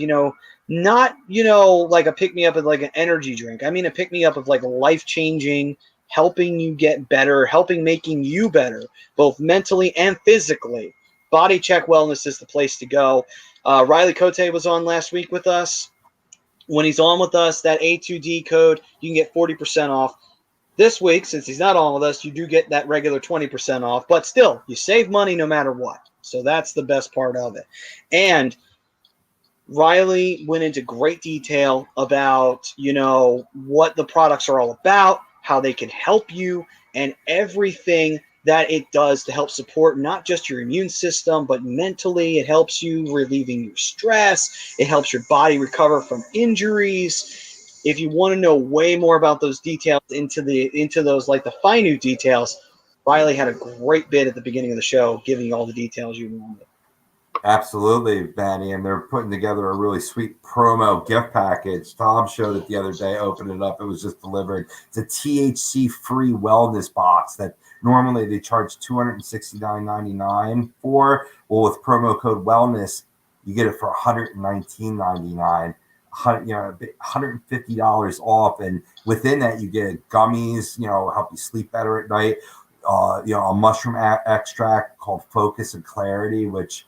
not, like a pick-me-up of like an energy drink. I mean a pick-me-up of like life-changing, helping you get better, making you better, both mentally and physically. Body Check Wellness is the place to go. Riley Cote was on last week with us. When he's on with us, that A2D code, you can get 40% off. This week, since he's not on with us, you do get that regular 20% off, but still, you save money no matter what. So that's the best part of it. And Riley went into great detail about, what the products are all about, how they can help you, and everything that it does to help support not just your immune system, but mentally. It helps you relieving your stress. It helps your body recover from injuries. If you want to know way more about those details into those like the minute details, Riley had a great bit at the beginning of the show giving you all the details you wanted. Absolutely, Benny, and they're putting together a really sweet promo gift package. Tom showed it the other day, opened it up. It was just delivered. It's a THC-free wellness box that normally they charge $269.99 for. Well, with promo code wellness, you get it for $119.99. $150 off, and within that you get gummies, help you sleep better at night. A mushroom extract called Focus and Clarity, which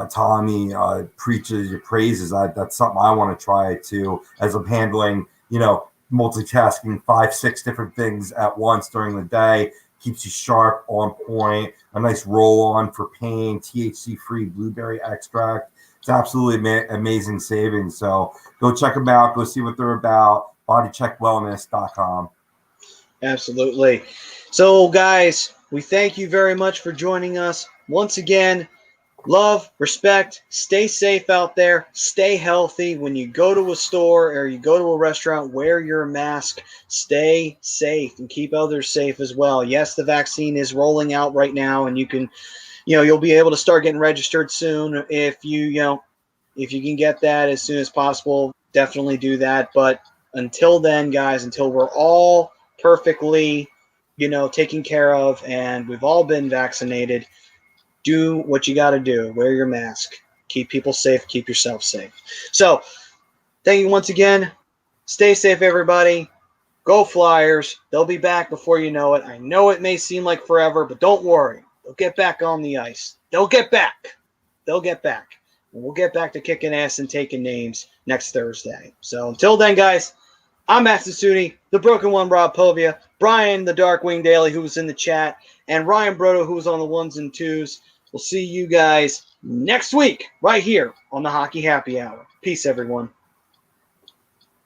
Tommy preaches your praises. That's something I want to try too, as I'm handling multitasking 5-6 different things at once during the day. Keeps you sharp, on point. A nice roll on for pain. THC free blueberry extract. It's absolutely amazing savings. So go check them out. Go see what they're about. Bodycheckwellness.com. Absolutely. So, guys, we thank you very much for joining us. Once again, love, respect, stay safe out there. Stay healthy. When you go to a store or you go to a restaurant, wear your mask. Stay safe and keep others safe as well. Yes, the vaccine is rolling out right now, and you can – you'll be able to start getting registered soon if you can get that as soon as possible. Definitely do that. But until then, guys, until we're all perfectly, taken care of and we've all been vaccinated, do what you got to do. Wear your mask. Keep people safe. Keep yourself safe. So, thank you once again. Stay safe, everybody. Go Flyers. They'll be back before you know it. I know it may seem like forever, but don't worry. They'll get back on the ice. They'll get back. And we'll get back to kicking ass and taking names next Thursday. So until then, guys, I'm Matt Sassooni, the Broken One, Rob Povia, Brian, the Darkwing Daily, who was in the chat, and Ryan Brodo, who was on the ones and twos. We'll see you guys next week, right here on the Hockey Happy Hour. Peace, everyone.